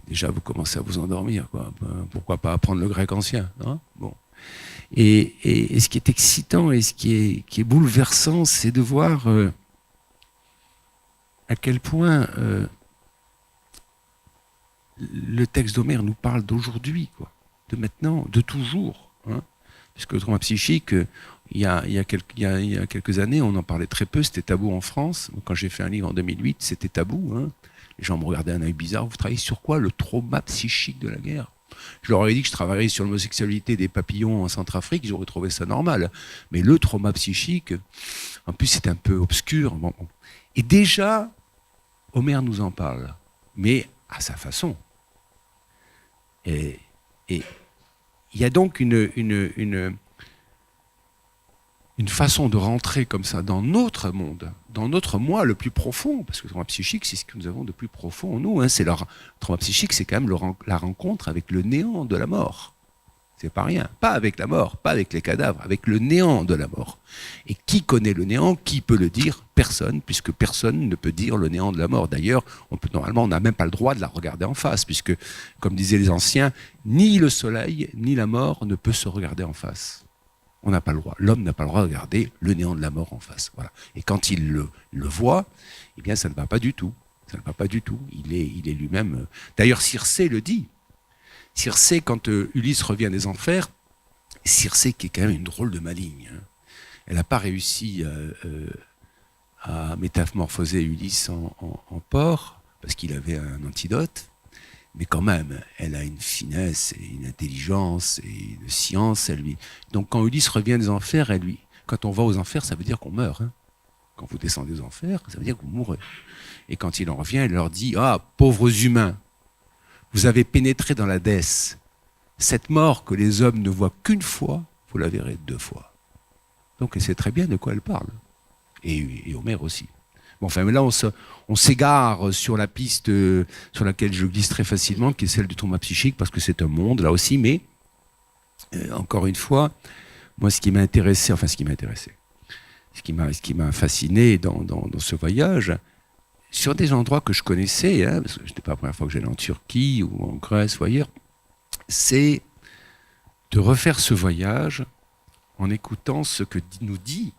déjà, vous commencez à vous endormir. Quoi. Pourquoi pas apprendre le grec ancien, hein, bon. Et ce qui est excitant et ce qui est bouleversant, c'est de voir à quel point le texte d'Homère nous parle d'aujourd'hui, quoi, de maintenant, de toujours. Hein, puisque le trauma psychique, il y a quelques années, on en parlait très peu, c'était tabou en France. Quand j'ai fait un livre en 2008, c'était tabou. Hein. Les gens me regardaient d'un œil bizarre. Vous travaillez sur quoi? Le trauma psychique de la guerre. Je leur ai dit que je travaillais sur l'homosexualité des papillons en Centrafrique, ils auraient trouvé ça normal. Mais le trauma psychique, en plus, c'est un peu obscur. Bon. Et déjà, Homère nous en parle, mais à sa façon. Et il y a donc une façon de rentrer comme ça dans notre monde, dans notre moi le plus profond, parce que le trauma psychique, c'est ce que nous avons de plus profond en nous. Hein, le trauma psychique, c'est quand même la rencontre avec le néant de la mort. C'est pas rien. Pas avec la mort, pas avec les cadavres, avec le néant de la mort. Et qui connaît le néant? Qui peut le dire? Personne, puisque personne ne peut dire le néant de la mort. D'ailleurs, normalement, on n'a même pas le droit de la regarder en face, puisque, comme disaient les anciens, ni le soleil, ni la mort ne peut se regarder en face. On n'a pas le droit. L'homme n'a pas le droit de regarder le néant de la mort en face. Voilà. Et quand il le voit, eh bien, ça ne va pas du tout. Ça ne va pas du tout. Il est lui-même... D'ailleurs, Circé le dit. Circé, quand Ulysse revient des enfers, Circé qui est quand même une drôle de maligne. Hein. Elle n'a pas réussi à métamorphoser Ulysse en porc, parce qu'il avait un antidote, mais quand même, elle a une finesse et une intelligence et une science. Donc quand Ulysse revient des enfers, quand on va aux enfers, ça veut dire qu'on meurt. Hein. Quand vous descendez aux enfers, ça veut dire que vous mourrez. Et quand il en revient, elle leur dit « Ah, pauvres humains, vous avez pénétré dans l'Hadès. Cette mort que les hommes ne voient qu'une fois, vous la verrez 2 fois. Donc elle sait très bien de quoi elle parle. Et Homère aussi. Bon, enfin, mais là, on s'égare sur la piste sur laquelle je glisse très facilement, qui est celle du trauma psychique, parce que c'est un monde, là aussi, mais encore une fois, moi, ce qui m'a intéressé, ce qui m'a fasciné dans ce voyage, sur des endroits que je connaissais, hein, parce que ce n'était pas la première fois que j'allais en Turquie ou en Grèce ou ailleurs, c'est de refaire ce voyage en écoutant ce que nous dit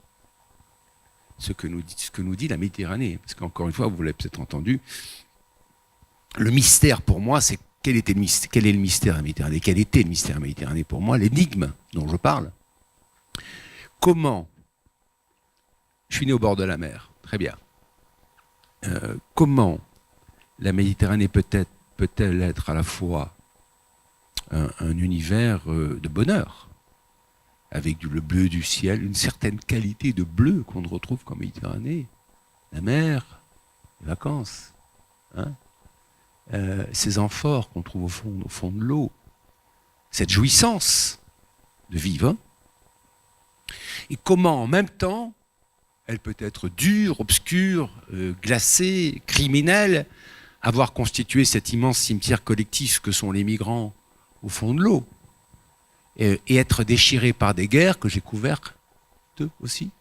la Méditerranée. Parce qu'encore une fois, vous l'avez peut-être entendu, le mystère pour moi, c'est quel est le mystère de la Méditerranée? Quel était le mystère de la Méditerranée pour moi? L'énigme dont je parle. Comment? Je suis né au bord de la mer, très bien. Comment la Méditerranée peut-elle être à la fois un univers de bonheur, avec le bleu du ciel, une certaine qualité de bleu qu'on ne retrouve qu'en Méditerranée, la mer, les vacances, hein, ces amphores qu'on trouve au fond de l'eau, cette jouissance de vivre, et comment en même temps elle peut être dure, obscure, glacée, criminelle, avoir constitué cet immense cimetière collectif que sont les migrants au fond de l'eau, et être déchirée par des guerres que j'ai couvertes aussi.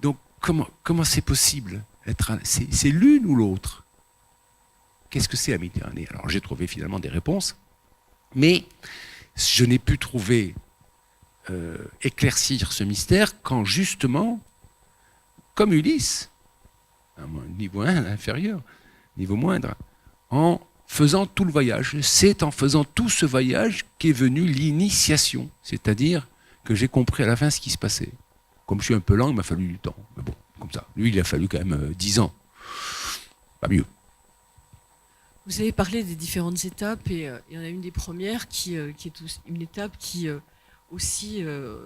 Donc comment c'est possible? C'est l'une ou l'autre? Qu'est-ce que c'est la Méditerranée? Alors j'ai trouvé finalement des réponses, mais je n'ai pu trouver éclaircir ce mystère quand justement, comme Ulysse, à un niveau inférieur, niveau moindre, en faisant tout le voyage. C'est en faisant tout ce voyage qu'est venue l'initiation, c'est-à-dire que j'ai compris à la fin ce qui se passait. Comme je suis un peu lent, il m'a fallu du temps. Mais bon, comme ça. Lui, il a fallu quand même 10 ans. Pas mieux. Vous avez parlé des différentes étapes et il y en a une des premières qui est une étape qui aussi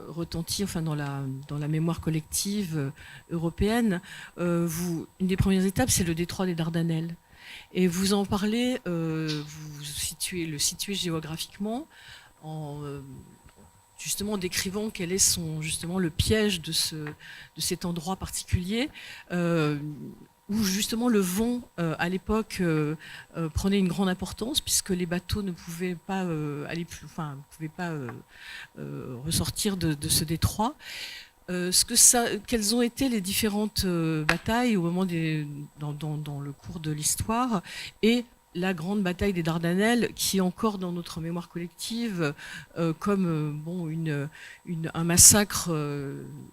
retentit enfin, dans la mémoire collective européenne. Une des premières étapes, c'est le détroit des Dardanelles. Et vous en parlez, vous le situez géographiquement en justement décrivant quel est justement le piège de cet endroit particulier. Où justement le vent à l'époque prenait une grande importance puisque les bateaux ne pouvaient pas ressortir de ce détroit. Quelles ont été les différentes batailles au moment dans le cours de l'histoire et la grande bataille des Dardanelles qui est encore dans notre mémoire collective comme un massacre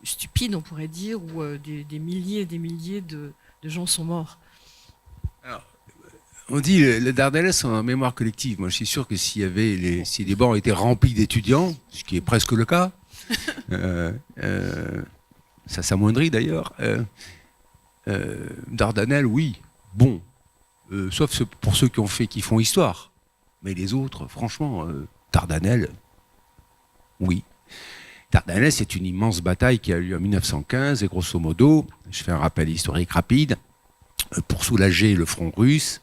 stupide on pourrait dire où des milliers et des milliers de gens sont morts. Alors, on dit les Dardanelles sont en mémoire collective. Moi, je suis sûr que si les bancs étaient remplis d'étudiants, ce qui est presque le cas, ça s'amoindrit d'ailleurs. Dardanelles, oui, bon, sauf pour ceux qui font histoire. Mais les autres, franchement, Dardanelles, oui. Dardanelles, c'est une immense bataille qui a eu lieu en 1915 et grosso modo, je fais un rappel historique rapide, pour soulager le front russe,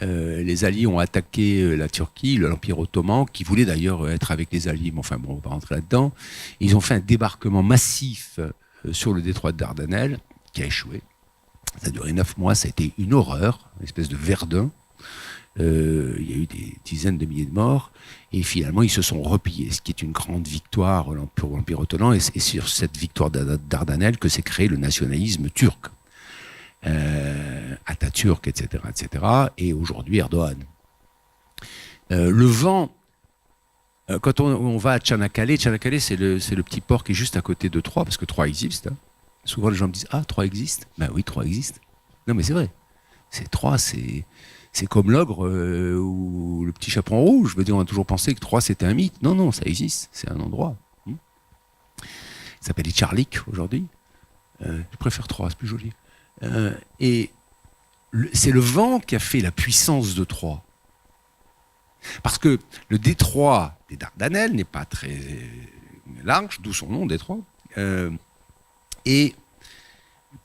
les Alliés ont attaqué la Turquie, l'Empire ottoman, qui voulait d'ailleurs être avec les Alliés, mais enfin bon, on va pas rentrer là-dedans. Ils ont fait un débarquement massif sur le détroit de Dardanelles, qui a échoué. Ça a duré 9 mois, ça a été une horreur, une espèce de Verdun. Il y a eu des dizaines de milliers de morts, et finalement ils se sont repliés, ce qui est une grande victoire pour l'Empire ottoman, et c'est sur cette victoire Dardanelles que s'est créé le nationalisme turc. Atatürk, etc., et aujourd'hui Erdogan. Le vent, quand on va à Çanakkale, c'est le petit port qui est juste à côté de Troyes, parce que Troyes existe. Hein. Souvent les gens me disent « Ah, Troyes existe ?» Ben oui, Troyes existe. Non mais c'est vrai. Troyes, c'est comme l'ogre ou le petit chaperon rouge. Je veux dire, on a toujours pensé que Troyes c'était un mythe. Non, ça existe, c'est un endroit. Ça s'appelle Itcharlik aujourd'hui. Je préfère Troyes, c'est plus joli. Et c'est le vent qui a fait la puissance de Troyes. Parce que le détroit des Dardanelles n'est pas très large, d'où son nom, détroit. Et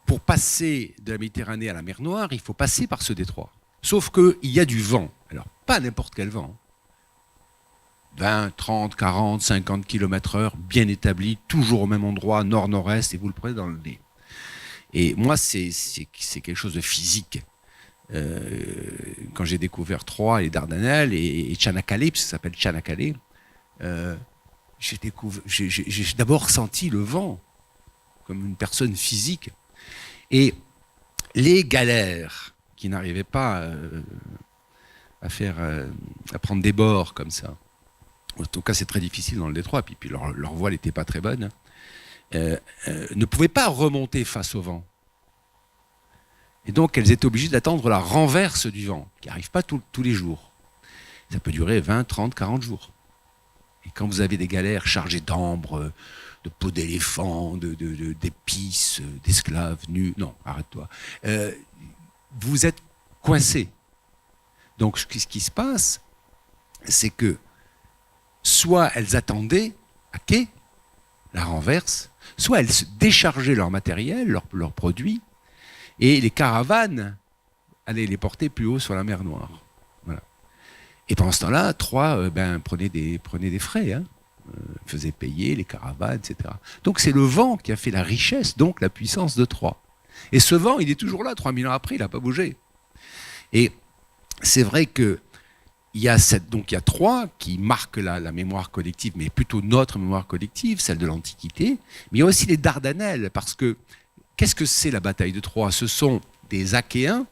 pour passer de la Méditerranée à la mer Noire, il faut passer par ce détroit. Sauf qu'il y a du vent. Alors, pas n'importe quel vent. 20, 30, 40, 50 km/h, bien établi, toujours au même endroit, nord-nord-est, et vous le prenez dans le nez. Et moi, c'est quelque chose de physique. Quand j'ai découvert Troyes et les Dardanelles et Tchanakalé, parce que ça s'appelle Tchanakalé, j'ai d'abord senti le vent comme une personne physique. Et les galères qui n'arrivaient pas à prendre des bords comme ça, en tout cas c'est très difficile dans le détroit, puis leur voile n'était pas très bonne, ne pouvaient pas remonter face au vent. Et donc elles étaient obligées d'attendre la renverse du vent, qui n'arrive pas tous les jours. Ça peut durer 20, 30, 40 jours. Et quand vous avez des galères chargées d'ambre, de peau d'éléphant, d'épices, d'esclaves nus, non, arrête-toi, vous êtes coincé. Donc ce qui se passe, c'est que soit elles attendaient à quai, la renverse, soit elles déchargeaient leur matériel, leurs produits, et les caravanes allaient les porter plus haut sur la mer Noire. Voilà. Et pendant ce temps-là, Troyes prenait des frais, hein, faisait payer les caravanes, etc. Donc c'est le vent qui a fait la richesse, donc la puissance de Troyes. Et ce vent, il est toujours là, 3000 ans après, il n'a pas bougé. Et c'est vrai que il y a Troyes qui marque la mémoire collective, mais plutôt notre mémoire collective, celle de l'Antiquité. Mais il y a aussi les Dardanelles, parce que qu'est-ce que c'est la bataille de Troie? Ce sont des Achéens,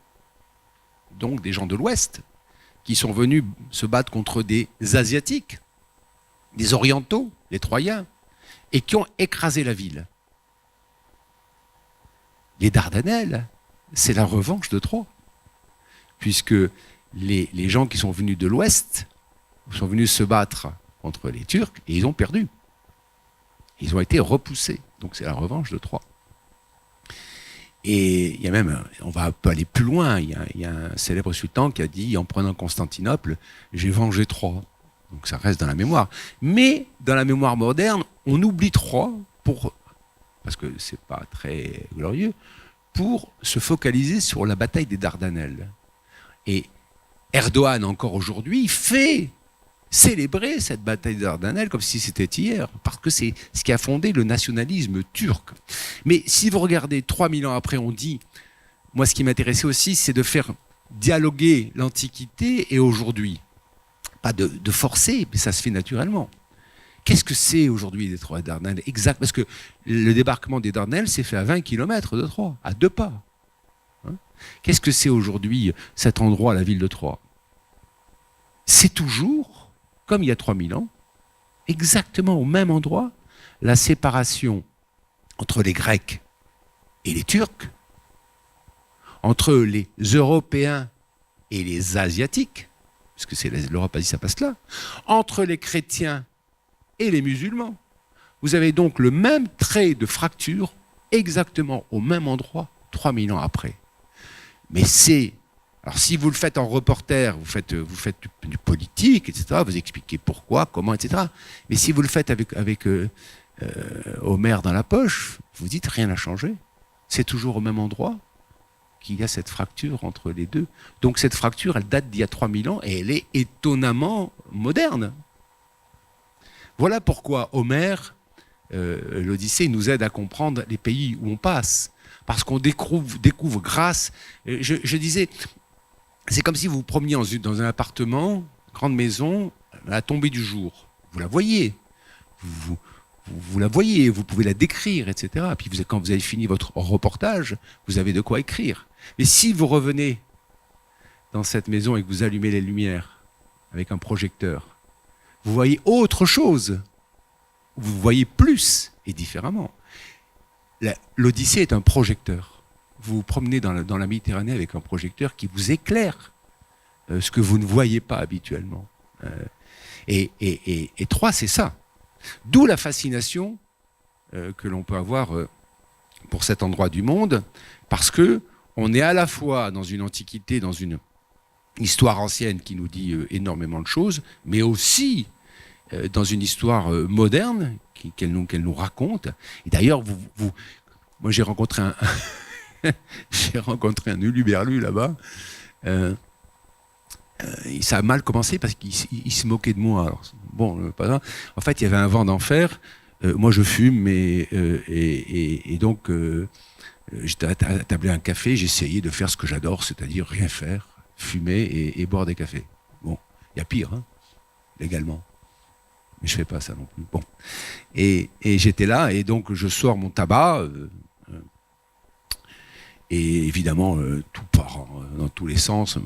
donc des gens de l'Ouest, qui sont venus se battre contre des Asiatiques, des Orientaux, les Troyens, et qui ont écrasé la ville. Les Dardanelles, c'est la revanche de Troie, puisque les gens qui sont venus de l'Ouest sont venus se battre contre les Turcs et ils ont perdu. Ils ont été repoussés. Donc c'est la revanche de Troie. Et il y a même, on va un peu aller plus loin, il y a un célèbre sultan qui a dit, en prenant Constantinople, j'ai vengé Troie. Donc ça reste dans la mémoire. Mais dans la mémoire moderne, on oublie Troie, parce que c'est pas très glorieux, pour se focaliser sur la bataille des Dardanelles. Et Erdogan, encore aujourd'hui, fait célébrer cette bataille des Dardanelles comme si c'était hier, parce que c'est ce qui a fondé le nationalisme turc. Mais si vous regardez 3000 ans après, on dit, moi ce qui m'intéressait aussi, c'est de faire dialoguer l'Antiquité et aujourd'hui. Pas de forcer, mais ça se fait naturellement. Qu'est-ce que c'est aujourd'hui les Troyes Dardanelles? Exact, parce que le débarquement des Dardanelles s'est fait à 20 km de Troyes, à 2 pas. Hein? Qu'est-ce que c'est aujourd'hui cet endroit, la ville de Troyes? C'est toujours, comme il y a 3000 ans, exactement au même endroit, la séparation entre les Grecs et les Turcs, entre les Européens et les Asiatiques, parce que c'est l'Europe, Asie, ça passe là, entre les chrétiens et les musulmans. Vous avez donc le même trait de fracture exactement au même endroit 3000 ans après. Mais c'est... Alors si vous le faites en reporter, vous faites du politique, etc., vous expliquez pourquoi, comment, etc. Mais si vous le faites avec Homère dans la poche, vous dites rien n'a changé. C'est toujours au même endroit qu'il y a cette fracture entre les deux. Donc cette fracture, elle date d'il y a 3000 ans et elle est étonnamment moderne. Voilà pourquoi Homère, l'Odyssée, nous aide à comprendre les pays où on passe. Parce qu'on découvre grâce... Je disais, c'est comme si vous vous promeniez dans un appartement, grande maison, à la tombée du jour. Vous la voyez. Vous la voyez, vous pouvez la décrire, etc. Puis quand vous avez fini votre reportage, vous avez de quoi écrire. Mais si vous revenez dans cette maison et que vous allumez les lumières avec un projecteur, vous voyez autre chose. Vous voyez plus et différemment. L'Odyssée est un projecteur. Vous vous promenez dans la Méditerranée avec un projecteur qui vous éclaire ce que vous ne voyez pas habituellement. Et Troyes, c'est ça. D'où la fascination que l'on peut avoir pour cet endroit du monde, parce que on est à la fois dans une antiquité, dans une histoire ancienne qui nous dit énormément de choses, mais aussi dans une histoire moderne qu'elle nous raconte. Et d'ailleurs, moi j'ai rencontré un huluberlu là-bas, ça a mal commencé parce qu'il se moquait de moi. Alors, bon, pas grave. En fait, il y avait un vent d'enfer. Moi, je fume, et donc j'étais attablé à un café. J'essayais de faire ce que j'adore, c'est-à-dire rien faire, fumer et boire des cafés. Bon, il y a pire, hein, légalement. Mais je fais pas ça non plus. Bon, et j'étais là, et donc je sors mon tabac. Et évidemment, tout part dans tous les sens.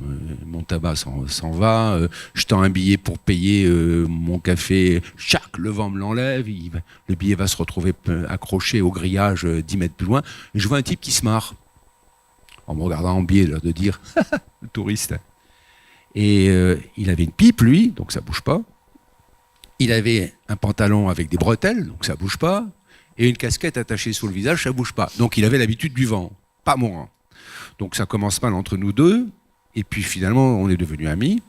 Mon tabac s'en va. Je tends un billet pour payer mon café. Chac, le vent me l'enlève. Le billet va se retrouver accroché au grillage 10 mètres plus loin. Et je vois un type qui se marre, en me regardant en biais, là, de dire le touriste. Et il avait une pipe, lui, donc ça bouge pas. Il avait un pantalon avec des bretelles, donc ça bouge pas. Et une casquette attachée sur le visage, ça bouge pas. Donc il avait l'habitude du vent. Pas moi. Donc ça commence mal entre nous deux, et puis finalement on est devenus amis,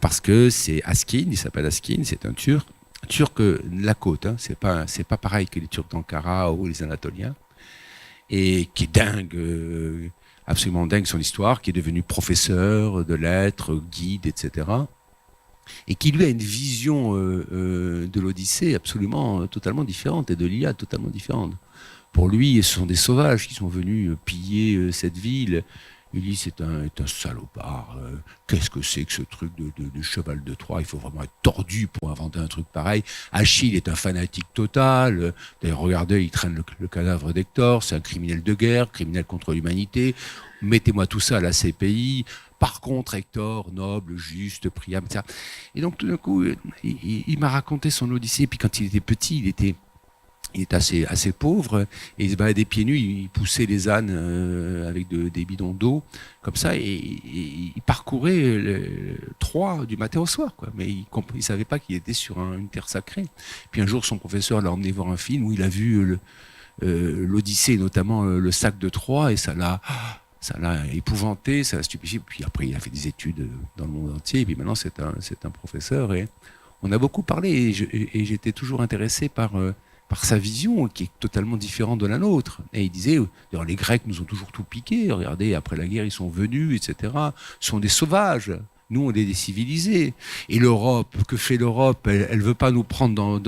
parce que c'est Askin, il s'appelle Askin, c'est un Turc de la côte, hein, c'est pas pareil que les Turcs d'Ankara ou les Anatoliens, et qui est dingue, absolument dingue son histoire, qui est devenu professeur de lettres, guide, etc., et qui lui a une vision de l'Odyssée absolument totalement différente, et de l'Iliade totalement différente. Pour lui, ce sont des sauvages qui sont venus piller cette ville. Il dit c'est un salopard. Qu'est-ce que c'est que ce truc de cheval de Troie? Il faut vraiment être tordu pour inventer un truc pareil. Achille est un fanatique total. D'ailleurs, regardez, il traîne le cadavre d'Hector. C'est un criminel de guerre, criminel contre l'humanité. Mettez-moi tout ça à la CPI. Par contre, Hector, noble, juste, Priam, etc. Et donc, tout d'un coup, il m'a raconté son Odyssée. Et puis, quand il était petit, il était assez pauvre, et il se baladait pieds nus, il poussait les ânes avec des bidons d'eau, comme ça, et il parcourait Troie du matin au soir, quoi. Mais il savait pas qu'il était sur une terre sacrée. Puis un jour, son professeur l'a emmené voir un film où il a vu l'Odyssée, notamment le sac de Troie, et ça l'a épouvanté, ça l'a stupéfié. Puis après, il a fait des études dans le monde entier, et puis maintenant, c'est un professeur, et on a beaucoup parlé, et j'étais toujours intéressé par sa vision, qui est totalement différente de la nôtre. Et il disait, les Grecs nous ont toujours tout piqué, regardez, après la guerre, ils sont venus, etc. Ce sont des sauvages. Nous, on est des civilisés. Et l'Europe, que fait l'Europe? Elle ne veut pas nous prendre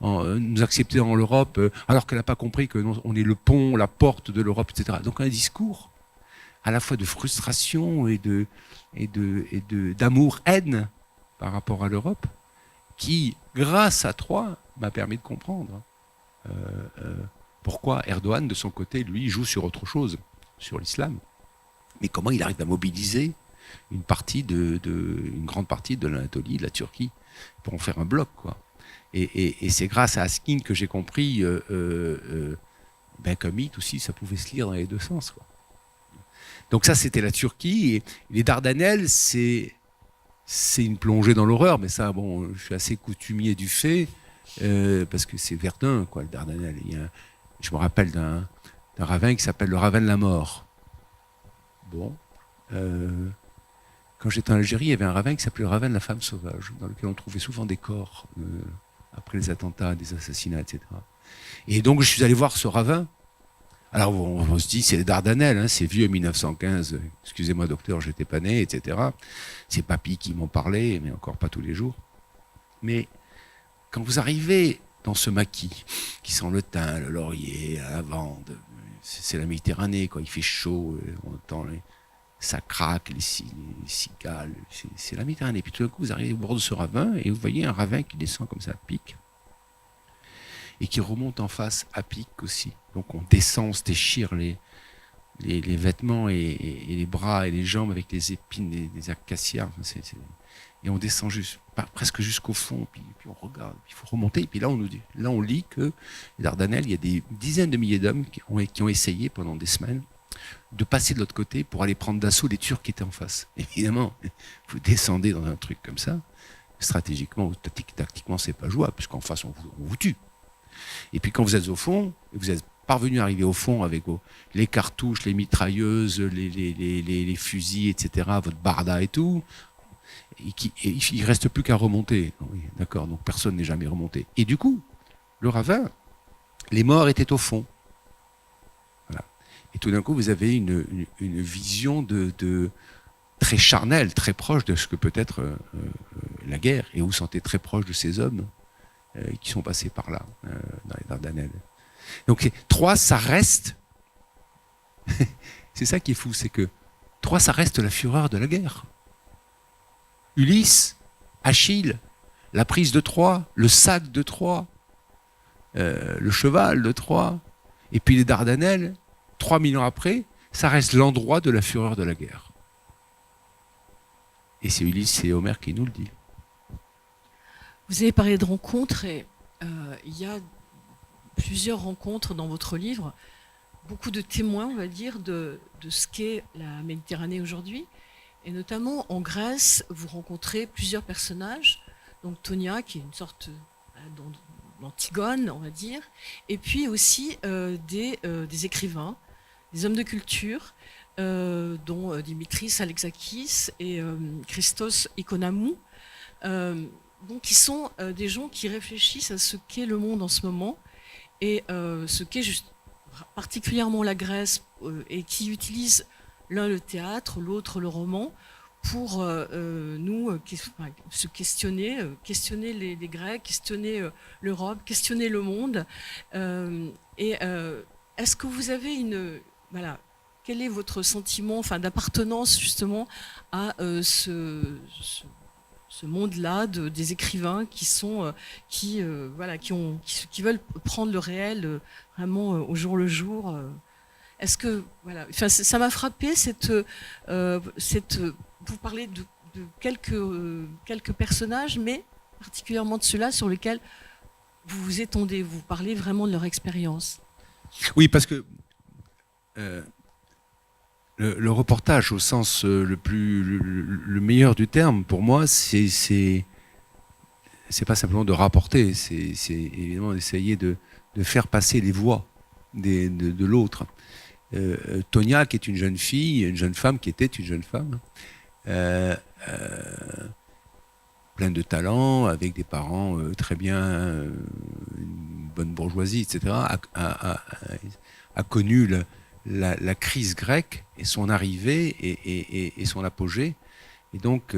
nous accepter dans l'Europe, alors qu'elle n'a pas compris qu'on est le pont, la porte de l'Europe, etc. Donc un discours à la fois de frustration et d'amour-haine par rapport à l'Europe, qui, grâce à Troie, m'a permis de comprendre pourquoi Erdogan, de son côté, lui, joue sur autre chose, sur l'islam. Mais comment il arrive à mobiliser une grande partie de l'Anatolie, de la Turquie, pour en faire un bloc, quoi. Et c'est grâce à Askin que j'ai compris qu'un mythe aussi, ça pouvait se lire dans les deux sens, quoi. Donc ça, c'était la Turquie. Et les Dardanelles, c'est une plongée dans l'horreur, mais ça, bon, je suis assez coutumier du fait, parce que c'est Verdun, quoi, le Dardanelles. Je me rappelle d'un ravin qui s'appelle le ravin de la mort. Bon. Quand j'étais en Algérie, il y avait un ravin qui s'appelait le ravin de la femme sauvage, dans lequel on trouvait souvent des corps, après les attentats, des assassinats, etc. Et donc, je suis allé voir ce ravin. Alors, on se dit, c'est les Dardanelles, hein, c'est vieux, 1915. Excusez-moi, docteur, j'étais pas né, etc. C'est papy qui m'en parlait, mais encore pas tous les jours. Mais quand vous arrivez dans ce maquis, qui sent le thym, le laurier, la lavande, c'est la Méditerranée, quoi. Il fait chaud, on entend ça craque, les cigales, c'est la Méditerranée. Puis tout d'un coup, vous arrivez au bord de ce ravin, et vous voyez un ravin qui descend comme ça, à pic, et qui remonte en face à pic aussi. Donc on descend, on se déchire les vêtements et les bras et les jambes avec les épines des acacias. Et on descend presque jusqu'au fond, puis on regarde, puis il faut remonter. Et puis là, on lit que les Dardanelles, il y a des dizaines de milliers d'hommes qui ont essayé pendant des semaines de passer de l'autre côté pour aller prendre d'assaut les Turcs qui étaient en face. Évidemment, vous descendez dans un truc comme ça, stratégiquement ou tactiquement, c'est pas jouable, puisqu'en face, on vous tue. Et puis quand vous êtes au fond, vous êtes parvenu à arriver au fond avec les cartouches, les mitrailleuses, les fusils, etc., votre barda et tout, il ne reste plus qu'à remonter. Oui, d'accord, donc personne n'est jamais remonté. Et du coup, le ravin, les morts étaient au fond. Voilà. Et tout d'un coup, vous avez une vision très charnel, très proche de ce que peut être la guerre, et vous sentez très proche de ces hommes qui sont passés par là, dans les Dardanelles. Donc Troie, ça reste, c'est ça qui est fou, c'est que Troie, ça reste la fureur de la guerre. Ulysse, Achille, la prise de Troie, le sac de Troie, le cheval de Troie, et puis les Dardanelles, 3000 ans après, ça reste l'endroit de la fureur de la guerre. Et c'est Ulysse et Homère qui nous le dit. Vous avez parlé de rencontres et il y a plusieurs rencontres dans votre livre, beaucoup de témoins, on va dire, de ce qu'est la Méditerranée aujourd'hui. Et notamment en Grèce, vous rencontrez plusieurs personnages, donc Tonia, qui est une sorte d'Antigone, on va dire, et puis aussi des écrivains, des hommes de culture, dont Dimitris Alexakis et Christos Ikonamou, donc qui sont des gens qui réfléchissent à ce qu'est le monde en ce moment et ce qu'est particulièrement la Grèce et qui utilisent l'un le théâtre, l'autre le roman pour se questionner, questionner les Grecs, questionner l'Europe, questionner le monde. Est-ce que vous avez quel est votre sentiment d'appartenance justement à ce monde-là des écrivains qui veulent prendre le réel vraiment au jour le jour. Est-ce que ça m'a frappé vous parlez de quelques personnages, mais particulièrement de ceux-là sur lesquels vous vous étendez, vous parlez vraiment de leur expérience. Oui, parce que le reportage, au sens le meilleur du terme, pour moi, c'est pas simplement de rapporter, c'est évidemment d'essayer de faire passer les voix de l'autre. Tonia, qui est une jeune femme qui était une jeune femme, pleine de talent, avec des parents très bien, une bonne bourgeoisie, etc., a connu la crise grecque et son arrivée et son apogée. Et donc,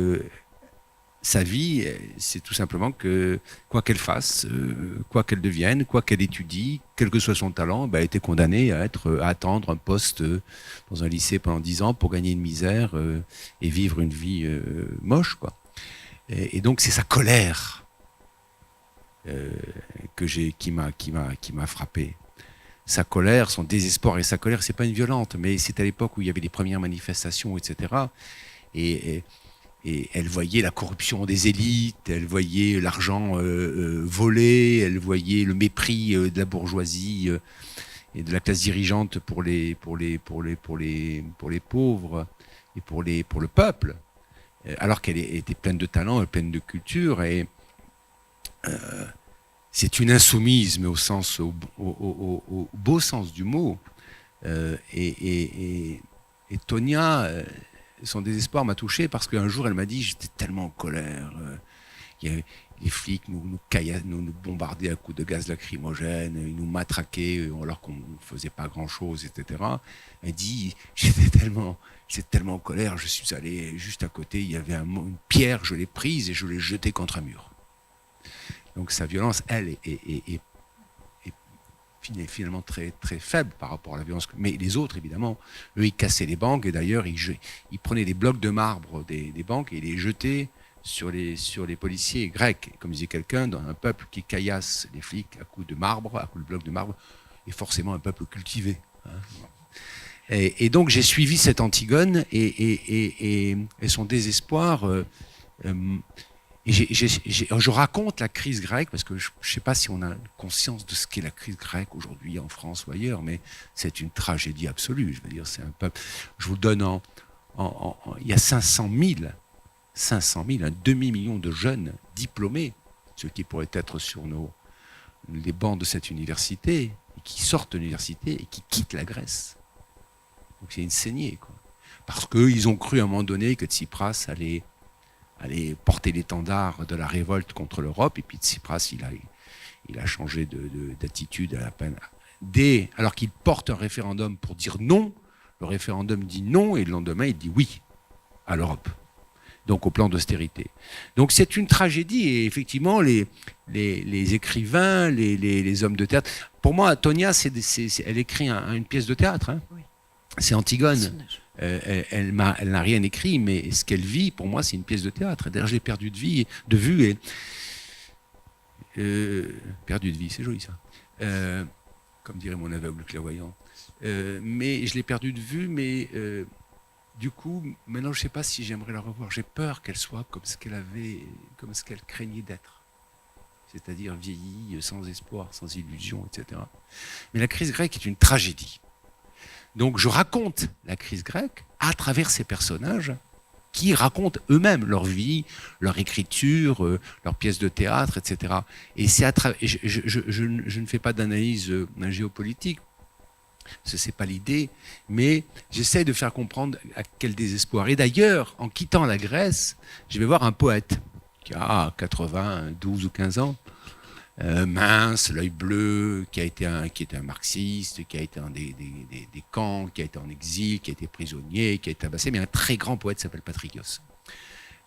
sa vie, c'est tout simplement que, quoi qu'elle fasse, quoi qu'elle devienne, quoi qu'elle étudie, quel que soit son talent, elle était condamnée à attendre un poste dans un lycée pendant 10 ans pour gagner une misère et vivre une vie moche, quoi. Et donc, c'est sa colère qui m'a frappé. Sa colère, son désespoir, et sa colère, c'est pas une violente, mais c'est à l'époque où il y avait les premières manifestations, etc. Et elle voyait la corruption des élites, elle voyait l'argent volé, elle voyait le mépris de la bourgeoisie et de la classe dirigeante pour les pauvres et pour le peuple, alors qu'elle était pleine de talent, pleine de culture. Et c'est une insoumise, mais au beau sens du mot. Et Tonia, son désespoir m'a touché parce qu'un jour elle m'a dit, j'étais tellement en colère, les flics nous bombardaient à coups de gaz lacrymogène, ils nous matraquaient alors qu'on ne faisait pas grand chose, etc. Elle dit, j'étais tellement en colère, je suis allé juste à côté, il y avait une pierre, je l'ai prise et je l'ai jetée contre un mur. Donc sa violence, elle, est finalement très, très faible par rapport à la violence. Mais les autres, évidemment, eux, ils cassaient les banques, et d'ailleurs, ils prenaient des blocs de marbre des banques et les jetaient sur les policiers grecs. Comme disait quelqu'un, dans un peuple qui caillasse les flics à coups de marbre, à coups de blocs de marbre, est forcément un peuple cultivé. Et donc, j'ai suivi cette Antigone et son désespoir. Je raconte la crise grecque parce que je ne sais pas si on a conscience de ce qu'est la crise grecque aujourd'hui en France ou ailleurs, mais c'est une tragédie absolue. Je veux dire, c'est un peuple. Je vous donne il y a 500 000, un demi-million de jeunes diplômés, ceux qui pourraient être sur les bancs de cette université, et qui sortent de l'université et qui quittent la Grèce. Donc c'est une saignée, quoi. Parce qu'ils ont cru à un moment donné que Tsipras allait porter l'étendard de la révolte contre l'Europe, et puis Tsipras, il a changé d'attitude à la peine. Alors qu'il porte un référendum pour dire non, le référendum dit non, et le lendemain, il dit oui. à l'Europe, donc au plan d'austérité. Donc c'est une tragédie, et effectivement, les écrivains, les hommes de théâtre... Pour moi, Tonia, elle écrit une pièce de théâtre. Hein. Oui. C'est Antigone. Elle n'a rien écrit, mais ce qu'elle vit, pour moi, c'est une pièce de théâtre. D'ailleurs, je l'ai perdue de vue. Et, perdu de vie, c'est joli ça. Comme dirait mon aveugle clairvoyant. Mais je l'ai perdue de vue, mais du coup, maintenant, je ne sais pas si j'aimerais la revoir. J'ai peur qu'elle soit comme ce qu'elle craignait d'être. C'est-à-dire vieillie, sans espoir, sans illusion, etc. Mais la crise grecque est une tragédie. Donc je raconte la crise grecque à travers ces personnages qui racontent eux-mêmes leur vie, leur écriture, leurs pièces de théâtre, etc. Et c'est je ne fais pas d'analyse géopolitique, ce n'est pas l'idée, mais j'essaie de faire comprendre à quel désespoir. Et d'ailleurs, en quittant la Grèce, je vais voir un poète qui a 12 ou 15 ans, mince, l'œil bleu, qui était un marxiste, qui a été un des camps, qui a été en exil, qui a été prisonnier, qui a été tabassé, mais un très grand poète s'appelle Patrikos.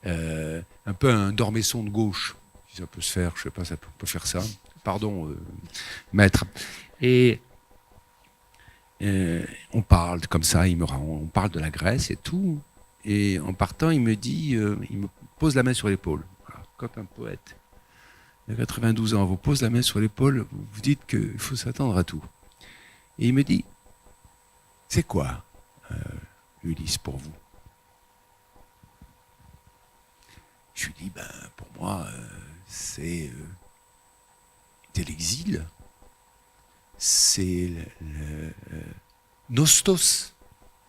Un peu un Dormesson de gauche, si ça peut se faire, je ne sais pas, ça peut faire ça. Pardon, maître. Et on parle comme ça, on parle de la Grèce et tout, et en partant, il me pose la main sur l'épaule. Voilà, quand un poète de 92 ans vous pose la main sur l'épaule, vous dites qu'il faut s'attendre à tout. Et il me dit, c'est quoi Ulysse pour vous? Je lui dis, pour moi, c'est l'exil, c'est le nostos,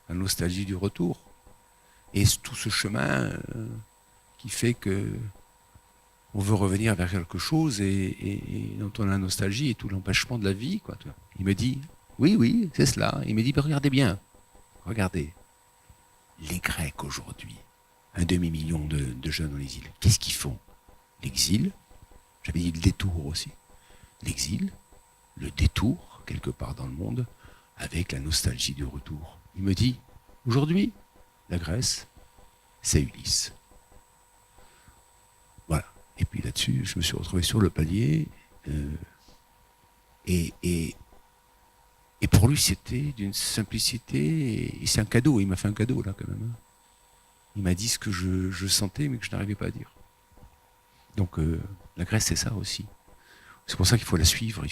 la nostalgie du retour, et tout ce chemin qui fait que on veut revenir vers quelque chose et dont on a la nostalgie et tout l'empêchement de la vie, quoi. Il me dit, oui, c'est cela. Il me dit, regardez bien, regardez, les Grecs aujourd'hui, 1,5 million de jeunes dans les îles, qu'est-ce qu'ils font? L'exil, j'avais dit le détour aussi, l'exil, le détour, quelque part dans le monde, avec la nostalgie du retour. Il me dit, aujourd'hui, la Grèce, c'est Ulysse. Voilà. Et puis là-dessus, je me suis retrouvé sur le palier. Et pour lui, c'était d'une simplicité. Et c'est un cadeau. Il m'a fait un cadeau, là, quand même. Il m'a dit ce que je sentais, mais que je n'arrivais pas à dire. Donc, la Grèce, c'est ça aussi. C'est pour ça qu'il faut la suivre.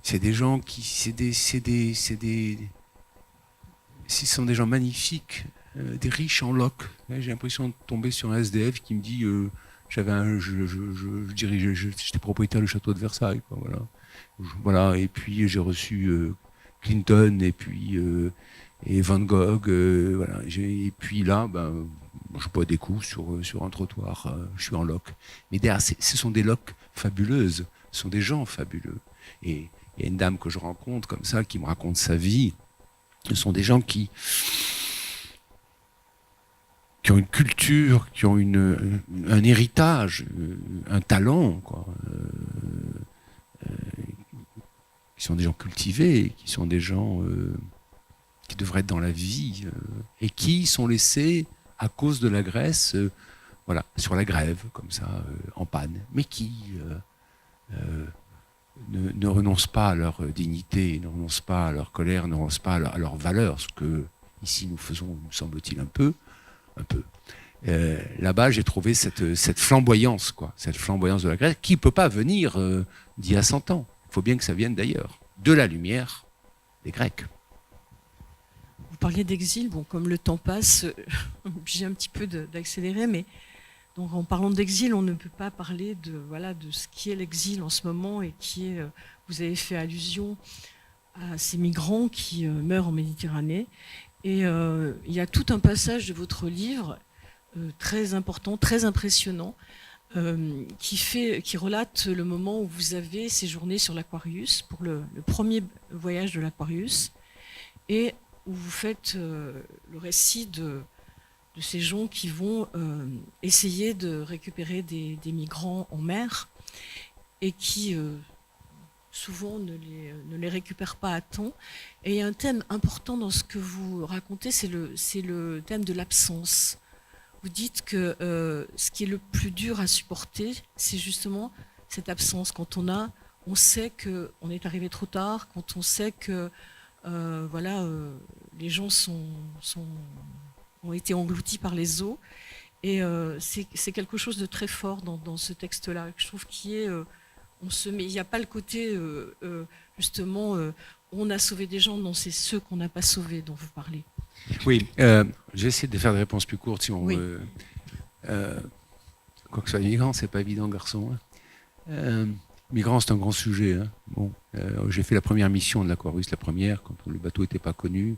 C'est des gens qui... Ce sont des gens magnifiques. Des riches en loc. J'ai l'impression de tomber sur un SDF qui me dit j'étais propriétaire du château de Versailles, quoi, voilà. Et puis j'ai reçu Clinton et Van Gogh, voilà. Et puis là, je bois des coups sur un trottoir, je suis en loc. Mais derrière, ce sont des locs fabuleuses, ce sont des gens fabuleux. Et il y a une dame que je rencontre comme ça qui me raconte sa vie. Ce sont des gens qui ont une culture, qui ont un héritage, un talent, quoi, qui sont des gens cultivés, qui sont des gens qui devraient être dans la vie, et qui sont laissés, à cause de la Grèce, voilà, sur la grève, comme ça, en panne, mais qui ne renoncent pas à leur dignité, ne renoncent pas à leur colère, ne renoncent pas à leur valeur, ce que ici nous faisons, me semble-t-il, un peu. Là-bas, j'ai trouvé cette flamboyance, quoi, cette flamboyance de la Grèce, qui ne peut pas venir d'il y a 100 ans. Il faut bien que ça vienne d'ailleurs, de la lumière des Grecs. Vous parliez d'exil, bon, comme le temps passe, j'ai un petit peu d'accélérer, mais donc en parlant d'exil, on ne peut pas parler de ce qui est l'exil en ce moment et qui est, vous avez fait allusion à ces migrants qui meurent en Méditerranée. Et il y a tout un passage de votre livre très important, très impressionnant, qui relate le moment où vous avez séjourné sur l'Aquarius pour le premier voyage de l'Aquarius, et où vous faites le récit de ces gens qui vont essayer de récupérer des migrants en mer et qui souvent ne les récupèrent pas à temps. Et il y a un thème important dans ce que vous racontez, c'est le thème de l'absence. Vous dites que ce qui est le plus dur à supporter, c'est justement cette absence. Quand on sait qu'on est arrivé trop tard, quand on sait que les gens ont été engloutis par les eaux. Et c'est quelque chose de très fort dans ce texte-là, que je trouve qui est... il n'y a pas le côté, justement, on a sauvé des gens, non, c'est ceux qu'on n'a pas sauvés dont vous parlez. Oui, j'ai essayé de faire des réponses plus courtes si on Oui. veut. Quoi que ce soit migrant, c'est pas évident, garçon. Migrant, c'est un grand sujet. Hein. Bon, j'ai fait la première mission de l'Aquarius, la première, quand le bateau n'était pas connu.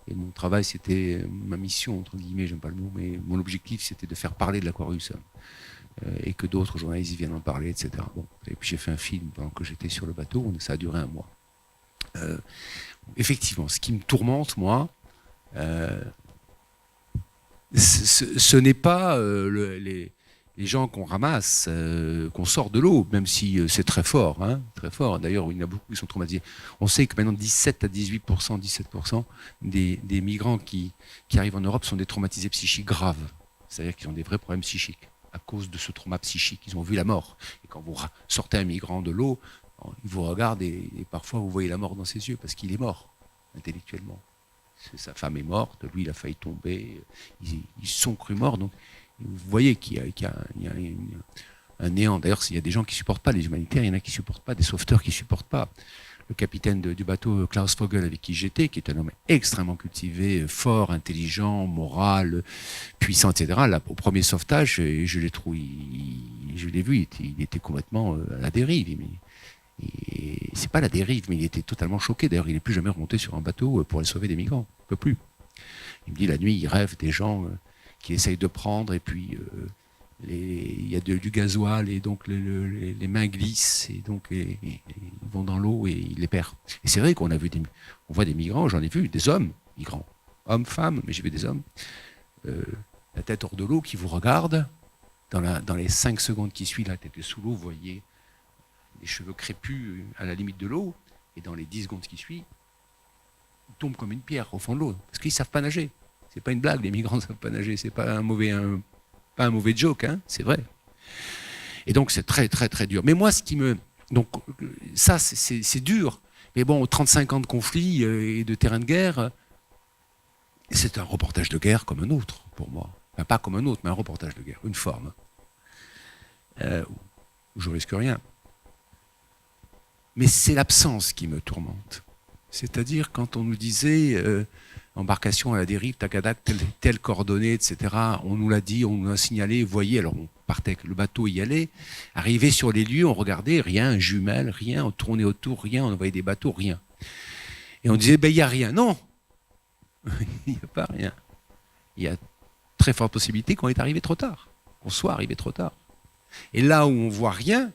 Et mon travail, c'était ma mission, entre guillemets, j'aime pas le mot, mais mon objectif, c'était de faire parler de l'Aquarius. Et que d'autres journalistes viennent en parler, etc. Bon. Et puis j'ai fait un film pendant que j'étais sur le bateau, ça a duré 1 mois. Effectivement, ce qui me tourmente, moi, ce n'est pas les gens qu'on ramasse, qu'on sort de l'eau, même si c'est très fort, hein, très fort. D'ailleurs, il y en a beaucoup qui sont traumatisés. On sait que maintenant 17 à 18%, 17% des migrants qui arrivent en Europe sont des traumatisés psychiques graves. C'est-à-dire qu'ils ont des vrais problèmes psychiques à cause de ce trauma psychique. Ils ont vu la mort. Et quand vous sortez un migrant de l'eau, il vous regarde et parfois vous voyez la mort dans ses yeux parce qu'il est mort intellectuellement. Sa femme est morte, lui il a failli tomber, ils sont crus morts. Donc vous voyez qu'il y a un néant. D'ailleurs, il y a des gens qui ne supportent pas les humanitaires, il y en a qui ne supportent pas, des sauveteurs qui ne supportent pas. Le capitaine du bateau, Klaus Vogel, avec qui j'étais, qui est un homme extrêmement cultivé, fort, intelligent, moral, puissant, etc. Là, au premier sauvetage, je l'ai vu, il était complètement à la dérive. Et c'est pas la dérive, mais il était totalement choqué. D'ailleurs, il n'est plus jamais remonté sur un bateau pour aller sauver des migrants. Il ne peut plus. Il me dit, la nuit, il rêve des gens qu'il essaye de prendre, et puis il y a du gasoil, et donc les mains glissent, et donc ils vont dans l'eau, et il les perd. Et c'est vrai qu'on voit des migrants, j'en ai vu, des hommes migrants, hommes, femmes, mais j'ai vu des hommes, la tête hors de l'eau, qui vous regardent. Dans les 5 secondes qui suivent, la tête est sous l'eau, vous voyez les cheveux crépus à la limite de l'eau, et dans les 10 secondes qui suivent, ils tombent comme une pierre au fond de l'eau, parce qu'ils ne savent pas nager. C'est pas une blague, les migrants ne savent pas nager, c'est pas un mauvais joke, hein, c'est vrai. Et donc c'est très très très dur. Mais moi, donc ça c'est dur. Mais bon, 35 ans de conflit et de terrain de guerre, c'est un reportage de guerre comme un autre pour moi. Enfin, pas comme un autre, mais un reportage de guerre, une forme. Où je risque rien. Mais c'est l'absence qui me tourmente. C'est-à-dire quand on nous disait embarcation à la dérive, Takadac, telle coordonnée, etc. On nous l'a dit, on nous l'a signalé, voyez, alors on partait avec le bateau y allait, arrivé sur les lieux, on regardait, rien, jumelles, rien, on tournait autour, rien, on envoyait des bateaux, rien. Et on disait, ben il n'y a rien. Non, il n'y a pas rien. Il y a très forte possibilité qu'on est arrivé trop tard, qu'on soit arrivé trop tard. Et là où on voit rien,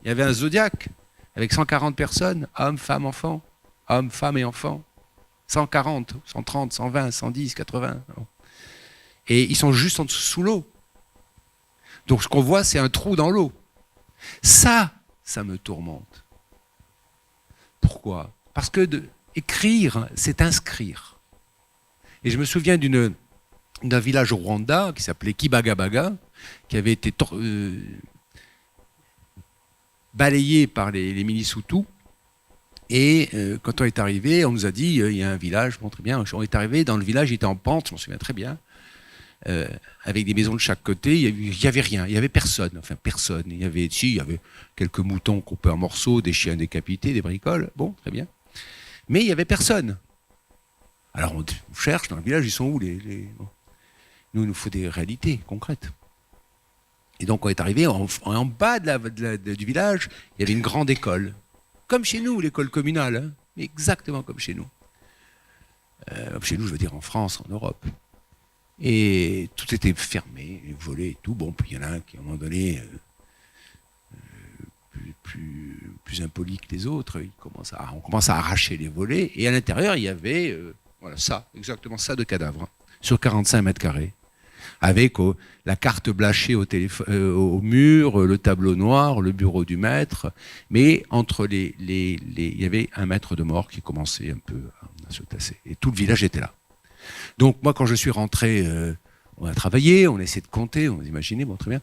il y avait un Zodiac avec 140 personnes, hommes, femmes, enfants, hommes, femmes et enfants. 140, 130, 120, 110, 80. Et ils sont juste en dessous sous l'eau. Donc ce qu'on voit, c'est un trou dans l'eau. Ça me tourmente. Pourquoi ? Parce que écrire, c'est inscrire. Et je me souviens d'un village au Rwanda qui s'appelait Kibagabaga, qui avait été balayé par les milices Hutus. Et quand on est arrivé, on nous a dit, il y a un village, bon très bien, on est arrivé, dans le village, il était en pente, je m'en souviens très bien, avec des maisons de chaque côté, il n'y avait rien, il n'y avait personne, enfin personne. Il y avait quelques moutons coupés en morceaux, des chiens décapités, des bricoles, bon, très bien. Mais il n'y avait personne. Alors on cherche dans le village, ils sont où bon. Nous, il nous faut des réalités concrètes. Et donc on est arrivé, en bas du village, il y avait une grande école. Comme chez nous, l'école communale, hein, exactement comme chez nous. Chez nous, je veux dire en France, en Europe. Et tout était fermé, volé et tout. Bon, puis il y en a un qui, à un moment donné, plus impoli que les autres, on commence à arracher les volets. Et à l'intérieur, il y avait exactement ça de cadavres, hein, sur 45 mètres carrés. avec la carte blanchée au mur, le tableau noir, le bureau du maître, mais entre il y avait un maître de mort qui commençait un peu à se tasser. Et tout le village était là. Donc moi, quand je suis rentré, on a travaillé, on a essayé de compter, on imaginait, bon, très bien.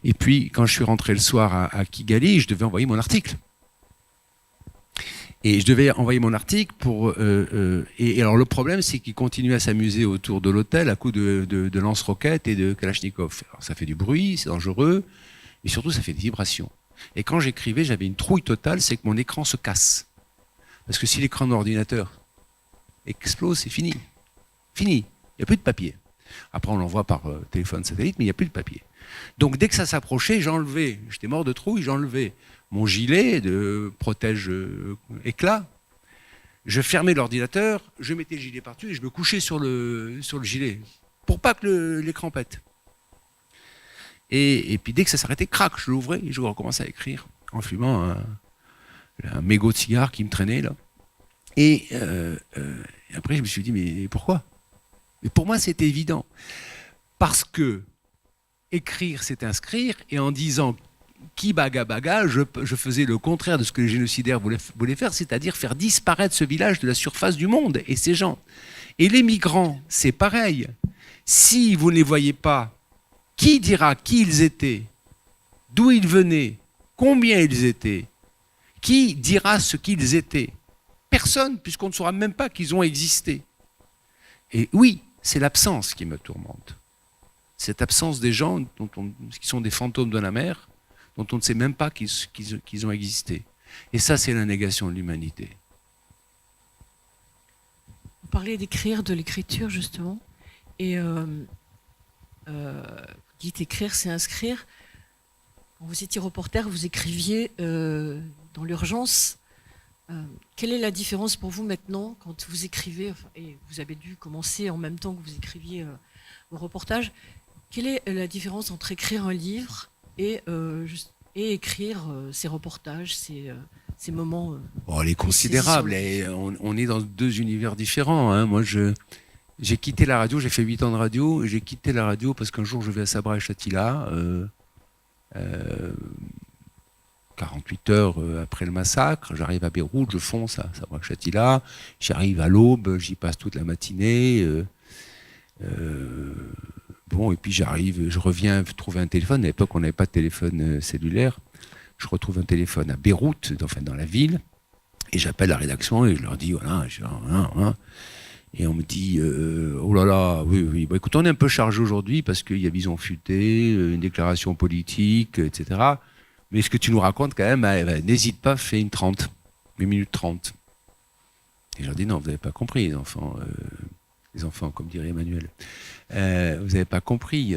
Et puis, quand je suis rentré le soir à Kigali, je devais envoyer mon article. Et je devais envoyer mon article et alors le problème, c'est qu'il continuait à s'amuser autour de l'hôtel à coups de lance-roquettes et de Kalachnikov. Alors, ça fait du bruit, c'est dangereux, mais surtout ça fait des vibrations. Et quand j'écrivais, j'avais une trouille totale, c'est que mon écran se casse. Parce que si l'écran de l'ordinateur explose, c'est fini. Fini. Il n'y a plus de papier. Après, on l'envoie par téléphone satellite, mais il n'y a plus de papier. Donc dès que ça s'approchait, j'enlevais. J'étais mort de trouille, j'enlevais mon gilet de protège éclat. Je fermais l'ordinateur, je mettais le gilet par-dessus et je me couchais sur le gilet pour pas que l'écran pète. Et puis dès que ça s'arrêtait, crac, je l'ouvrais et je recommençais à écrire en fumant un mégot de cigare qui me traînait là. Et après, je me suis dit, mais pourquoi? Mais pour moi, c'était évident. Parce que écrire, c'est inscrire, et en disant qui baga baga, je faisais le contraire de ce que les génocidaires voulaient faire, c'est-à-dire faire disparaître ce village de la surface du monde et ces gens. Et les migrants, c'est pareil. Si vous ne les voyez pas, qui dira qui ils étaient, d'où ils venaient, combien ils étaient, qui dira ce qu'ils étaient? Personne, puisqu'on ne saura même pas qu'ils ont existé. Et oui, c'est l'absence qui me tourmente. Cette absence des gens qui sont des fantômes de la mer, dont on ne sait même pas qu'ils ont existé. Et ça, c'est la négation de l'humanité. Vous parlez d'écrire, de l'écriture, justement. Et vous dites écrire, c'est inscrire. Quand vous étiez reporter, vous écriviez dans l'urgence. Quelle est la différence pour vous maintenant quand vous écrivez, et vous avez dû commencer en même temps que vous écriviez vos reportages, quelle est la différence entre écrire un livre et écrire ces reportages, ces moments elle est considérable. Et on est dans deux univers différents. Hein. Moi, j'ai quitté la radio, j'ai fait 8 ans de radio, et j'ai quitté la radio parce qu'un jour, je vais à Sabra et Shatila, 48 heures après le massacre, j'arrive à Beyrouth, je fonce à Sabra et Shatila, j'arrive à l'aube, j'y passe toute la matinée. Bon, et puis je reviens trouver un téléphone. À l'époque, on n'avait pas de téléphone cellulaire. Je retrouve un téléphone à Beyrouth, enfin dans la ville, et j'appelle la rédaction et je leur dis voilà. Et on me dit oh là là, oui. Bon, écoute, on est un peu chargé aujourd'hui parce qu'il y a Bison Futé, une déclaration politique, etc. Mais ce que tu nous racontes quand même, n'hésite pas, fais une minute 30. Et je leur dis non, vous n'avez pas compris, les enfants, comme dirait Emmanuel. Vous n'avez pas compris,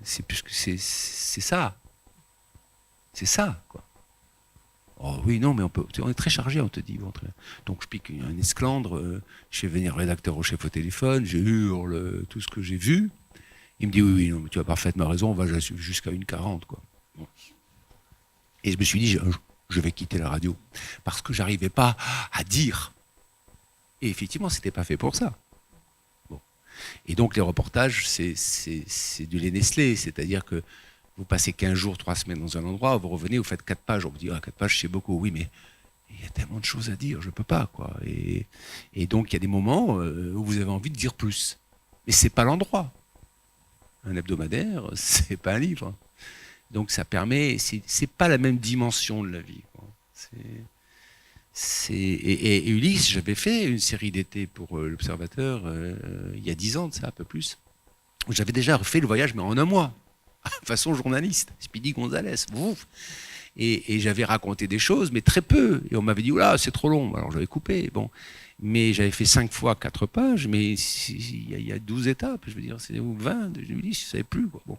c'est ça. C'est ça, quoi. Oh oui, non, mais on est très chargé, on te dit. Bon, donc je pique un esclandre, je fais venir le rédacteur au chef au téléphone, je hurle tout ce que j'ai vu. Il me dit oui, non, mais tu as parfaitement raison, on va jusqu'à 1h40, quoi. Bon. Et je me suis dit, je vais quitter la radio, parce que j'arrivais pas à dire. Et effectivement, c'était pas fait pour ça. Et donc les reportages, c'est du lait Nestlé, c'est-à-dire que vous passez 15 jours, 3 semaines dans un endroit, vous revenez, vous faites 4 pages, on vous dit 4 pages c'est beaucoup, oui, mais il y a tellement de choses à dire, je peux pas, quoi. Et donc il y a des moments où vous avez envie de dire plus, mais c'est pas l'endroit. Un hebdomadaire, c'est pas un livre, donc ça permet, c'est pas la même dimension de la vie, quoi. Et Ulysse, j'avais fait une série d'été pour l'Observateur il y a 10 ans de ça, un peu plus. J'avais déjà fait le voyage, mais en un mois, façon journaliste, Speedy Gonzalez. Et j'avais raconté des choses, mais très peu. Et on m'avait dit, oula, c'est trop long. Alors j'avais coupé. Bon. Mais j'avais fait 5 fois 4 pages, mais il y a 12 étapes, je veux dire, c'est 20 de Ulysse, je ne savais plus, quoi. Bon.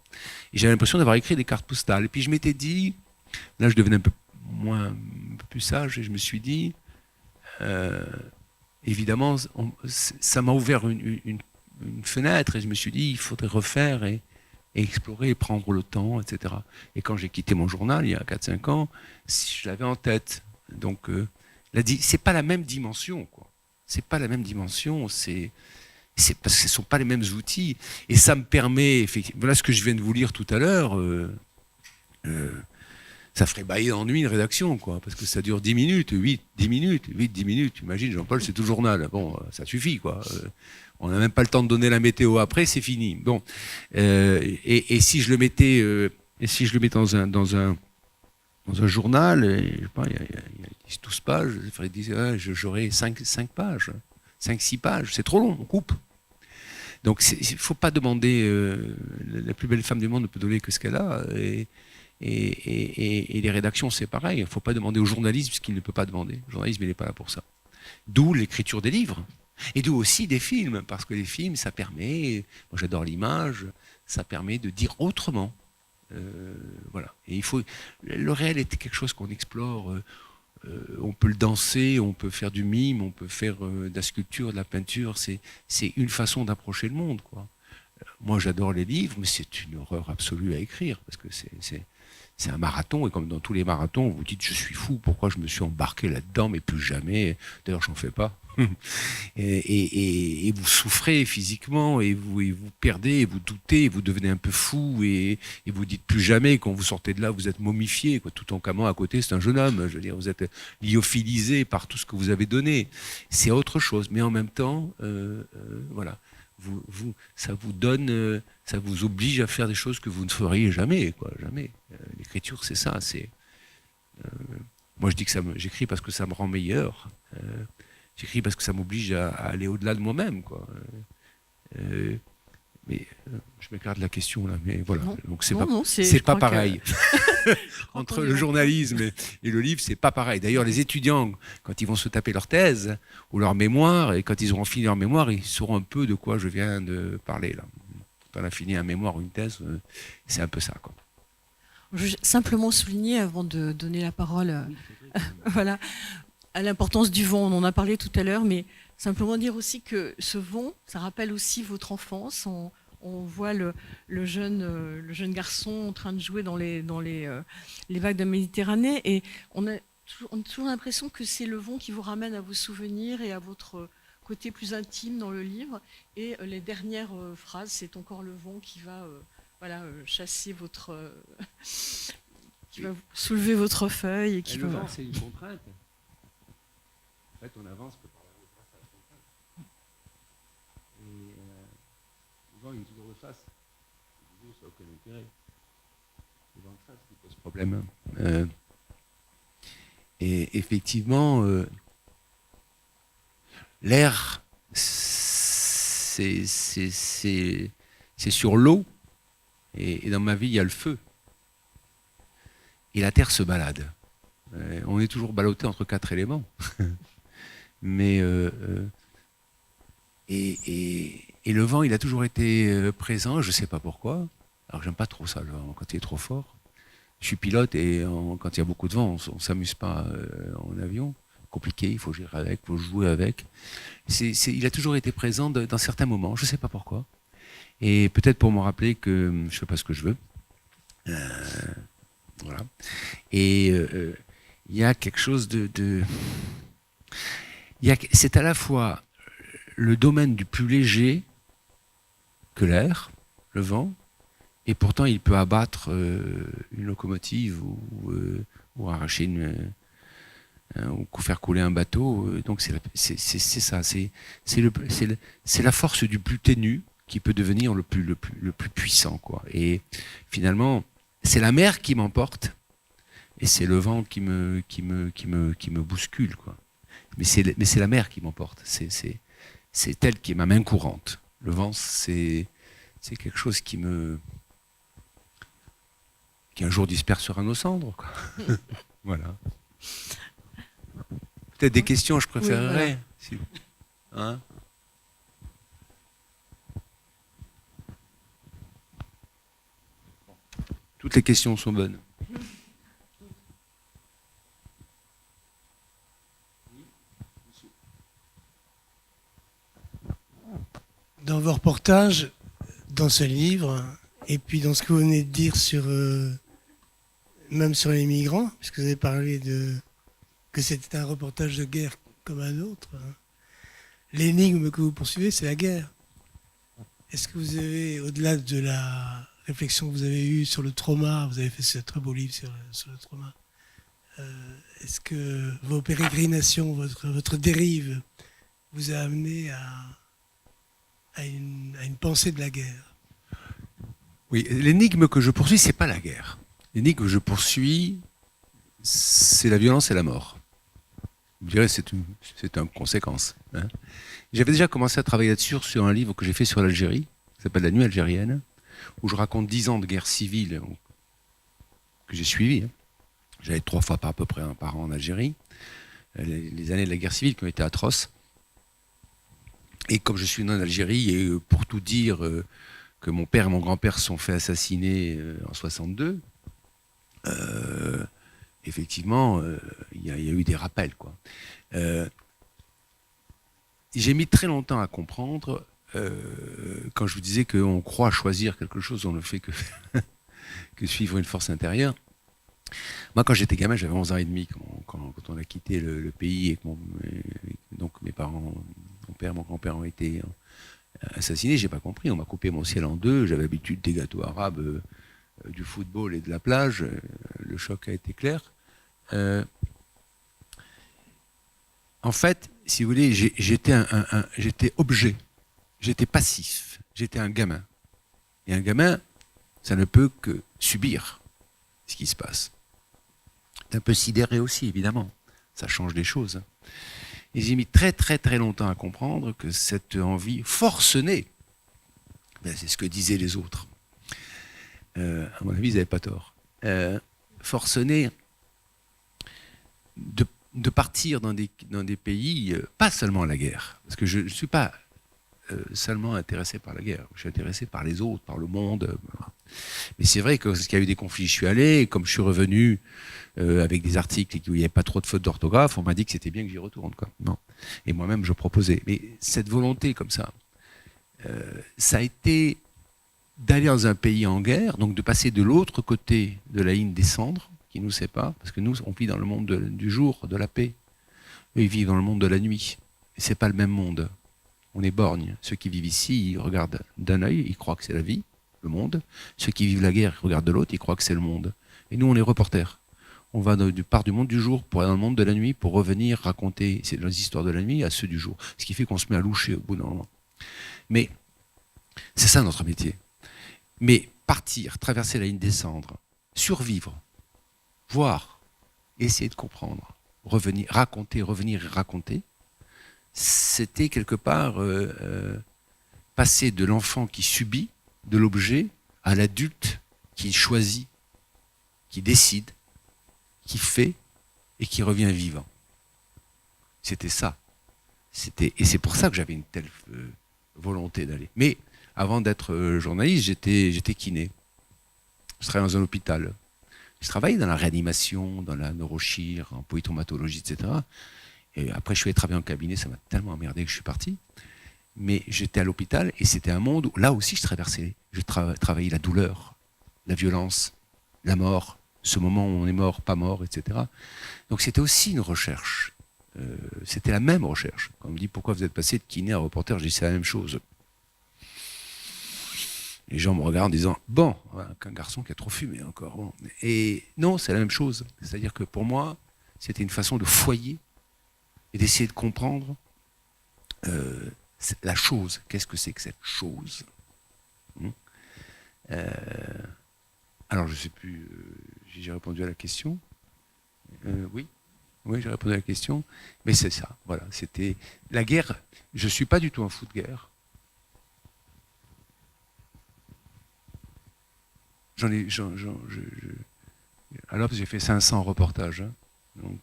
Et j'avais l'impression d'avoir écrit des cartes postales. Et puis je m'étais dit, là je devenais un peu plus sage, et je me suis dit, évidemment, ça m'a ouvert une fenêtre, et je me suis dit, il faudrait refaire et explorer, et prendre le temps, etc. Et quand j'ai quitté mon journal, il y a 4-5 ans, je l'avais en tête. Donc, c'est pas la même dimension, quoi. C'est pas la même dimension, C'est parce que ce ne sont pas les mêmes outils. Et ça me permet, effectivement, voilà ce que je viens de vous lire tout à l'heure, ça ferait bailler d'ennui une rédaction, quoi, parce que ça dure 10 minutes, 10 minutes. Imagine, Jean-Paul, c'est tout le journal. Bon, ça suffit, quoi. On n'a même pas le temps de donner la météo après, c'est fini. Bon, et si je le mettais, dans un journal, je sais pas, il y a 12 pages, j'aurais 5 pages, 5-6 pages, c'est trop long, on coupe. Donc il ne faut pas demander, la plus belle femme du monde ne peut donner que ce qu'elle a, et les rédactions c'est pareil, il ne faut pas demander au journalisme ce qu'il ne peut pas demander. Le journalisme il n'est pas là pour ça. D'où l'écriture des livres, et d'où aussi des films, parce que les films ça permet, moi j'adore l'image, ça permet de dire autrement. Voilà. Et le réel est quelque chose qu'on explore. On peut le danser, on peut faire du mime, on peut faire de la sculpture, de la peinture. C'est une façon d'approcher le monde, quoi. Moi, j'adore les livres, mais c'est une horreur absolue à écrire parce que c'est un marathon, et comme dans tous les marathons, vous dites je suis fou, pourquoi je me suis embarqué là-dedans, mais plus jamais. D'ailleurs, j'en fais pas. Et vous souffrez physiquement, et vous perdez, et vous doutez, et vous devenez un peu fou, et vous dites plus jamais. Quand vous sortez de là, vous êtes momifié, quoi. Toutankhamon à côté, c'est un jeune homme. Je veux dire, vous êtes lyophilisé par tout ce que vous avez donné. C'est autre chose, mais en même temps, voilà. Ça vous donne, ça vous oblige à faire des choses que vous ne feriez jamais, quoi, jamais. L'écriture, c'est ça. Moi, je dis que j'écris parce que ça me rend meilleur. J'écris parce que ça m'oblige à aller au-delà de moi-même, quoi. Mais je m'écarte de la question là, mais voilà. Non, donc c'est pas pareil. Entre le journalisme et le livre, c'est pas pareil. D'ailleurs, les étudiants, quand ils vont se taper leur thèse ou leur mémoire, et quand ils auront fini leur mémoire, ils sauront un peu de quoi je viens de parler là. Quand on a fini un mémoire ou une thèse, c'est un peu ça, quoi. Je veux simplement souligner, avant de donner la parole, voilà, à l'importance du vent. On en a parlé tout à l'heure, mais simplement dire aussi que ce vent, ça rappelle aussi votre enfance. On voit le jeune garçon en train de jouer dans les vagues de la Méditerranée, et on a toujours l'impression que c'est le vent qui vous ramène à vos souvenirs et à votre côté plus intime dans le livre. Et les dernières phrases, c'est encore le vent qui va chasser votre... qui va soulever votre feuille. Et le vent, c'est une contrainte. En fait, on avance que par la contrainte. Et le vent, il est toujours de face. Toujours, ça n'a aucun intérêt. Le vent de face qui pose problème. Et effectivement, l'air, c'est sur l'eau. Et dans ma vie, il y a le feu. Et la terre se balade. On est toujours ballotté entre 4 éléments. Mais et le vent, il a toujours été présent, je ne sais pas pourquoi. Alors j'aime pas trop ça, le vent, quand il est trop fort. Je suis pilote, et quand il y a beaucoup de vent, on ne s'amuse pas en avion. Compliqué, il faut gérer avec, il faut jouer avec. Il a toujours été présent dans certains moments, je ne sais pas pourquoi. Et peut-être pour me rappeler que je ne fais pas ce que je veux. Voilà. Et il y a quelque chose c'est à la fois le domaine du plus léger que l'air, le vent, et pourtant il peut abattre une locomotive ou arracher ou faire couler un bateau. Donc c'est ça, c'est la force du plus ténu qui peut devenir le plus puissant, quoi. Et finalement, c'est la mer qui m'emporte, et c'est le vent qui me bouscule, quoi. Mais c'est la mer qui m'emporte. C'est elle qui est ma main courante. Le vent, c'est quelque chose qui un jour dispersera nos cendres, quoi. Voilà. Peut-être des questions, je préférerais. Oui, voilà. Hein? Toutes les questions sont bonnes. Dans vos reportages, dans ce livre, et puis dans ce que vous venez de dire même sur les migrants, puisque vous avez parlé que c'était un reportage de guerre comme un autre, l'énigme que vous poursuivez, c'est la guerre. est-ce que vous avez, au-delà de la réflexion que vous avez eue sur le trauma, vous avez fait ce très beau livre sur le trauma, est-ce que vos pérégrinations, votre dérive vous a amené à une pensée de la guerre? Oui, l'énigme que je poursuis, c'est pas la guerre. L'énigme que je poursuis, c'est la violence et la mort. Je dirais c'est une conséquence. Hein. J'avais déjà commencé à travailler là-dessus sur un livre que j'ai fait sur l'Algérie, qui s'appelle La Nuit algérienne, où je raconte 10 ans de guerre civile que j'ai suivi. Hein. J'allais 3 fois à peu près par an en Algérie. Les années de la guerre civile qui ont été atroces. Et comme je suis né en Algérie, et pour tout dire que mon père et mon grand-père se sont fait assassiner en 62, effectivement, il y a eu des rappels, quoi. J'ai mis très longtemps à comprendre, quand je vous disais qu'on croit choisir quelque chose, on ne fait que suivre une force intérieure. Moi, quand j'étais gamin, j'avais 11 ans et demi, quand on a quitté le pays et que donc mes parents, mon père et mon grand-père ont été assassinés, j'ai pas compris. On m'a coupé mon ciel en deux. J'avais l'habitude des gâteaux arabes, du football et de la plage. Le choc a été clair. En fait, si vous voulez, j'étais objet, j'étais passif, j'étais un gamin. Et un gamin, ça ne peut que subir ce qui se passe. C'est un peu sidéré aussi, évidemment. Ça change les choses. Et j'ai mis très très très longtemps à comprendre que cette envie forcenée, ben c'est ce que disaient les autres. À mon avis, ils n'avaient pas tort. Forcenée de partir dans des pays, pas seulement à la guerre, parce que je ne suis pas seulement intéressé par la guerre, je suis intéressé par les autres, par le monde. Mais c'est vrai que qu'il y a eu des conflits, je suis allé, et comme je suis revenu avec des articles où il n'y avait pas trop de fautes d'orthographe, on m'a dit que c'était bien que j'y retourne, quoi. Non. Et moi-même, je proposais. Mais cette volonté comme ça, ça a été d'aller dans un pays en guerre, donc de passer de l'autre côté de la ligne des cendres, qui nous sépare, parce que nous, on vit dans le monde du jour, de la paix. Eux, ils vivent dans le monde de la nuit. Et c'est pas le même monde. On est borgne. Ceux qui vivent ici, ils regardent d'un œil, ils croient que c'est la vie, le monde. Ceux qui vivent la guerre, ils regardent de l'autre, ils croient que c'est le monde. Et nous, on est reporters. On va du part du monde du jour pour aller dans le monde de la nuit, pour revenir raconter les histoires de la nuit à ceux du jour. Ce qui fait qu'on se met à loucher au bout d'un moment. Mais c'est ça notre métier. Mais partir, traverser la ligne des cendres, survivre, voir, essayer de comprendre, revenir, raconter, revenir et raconter, c'était quelque part passer de l'enfant qui subit, de l'objet, à l'adulte qui choisit, qui décide, qui fait et qui revient vivant. C'était ça. Et c'est pour ça que j'avais une telle volonté d'aller. Mais avant d'être journaliste, j'étais kiné. Je travaillais dans un hôpital. Je travaillais dans la réanimation, dans la neurochir, en polytraumatologie, etc. Et après, je suis allé travailler en cabinet, ça m'a tellement emmerdé que je suis parti. Mais j'étais à l'hôpital et c'était un monde où, là aussi, je traversais. Je travaillais la douleur, la violence, la mort, ce moment où on est mort, pas mort, etc. Donc c'était aussi une recherche. C'était la même recherche. Quand on me dit pourquoi vous êtes passé de kiné à reporter, je dis c'est la même chose. Les gens me regardent en disant bon, qu'un garçon qui a trop fumé encore. Bon. Et non, c'est la même chose. C'est-à-dire que pour moi, c'était une façon de foyer et d'essayer de comprendre la chose. Qu'est-ce que c'est que cette chose? Alors, je ne sais plus, j'ai répondu à la question. Oui, j'ai répondu à la question. Mais c'est ça, voilà. C'était la guerre. Je ne suis pas du tout un fou de guerre. Alors, j'ai fait 500 reportages. Hein. Donc,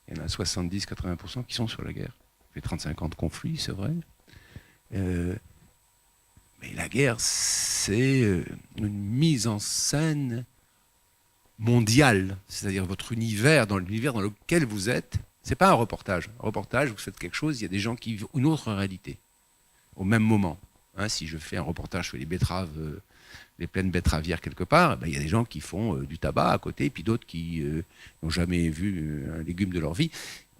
il y en a 70-80% qui sont sur la guerre. J'ai fait 35 ans de conflit, c'est vrai. Mais la guerre, c'est une mise en scène mondiale. C'est-à-dire votre univers, dans l'univers dans lequel vous êtes. C'est pas un reportage. Un reportage, vous faites quelque chose, il y a des gens qui vivent une autre réalité. Au même moment. Hein, si je fais un reportage sur les betteraves, les plaines betteravières quelque part, ben, il y a des gens qui font du tabac à côté, et puis d'autres qui n'ont jamais vu un légume de leur vie.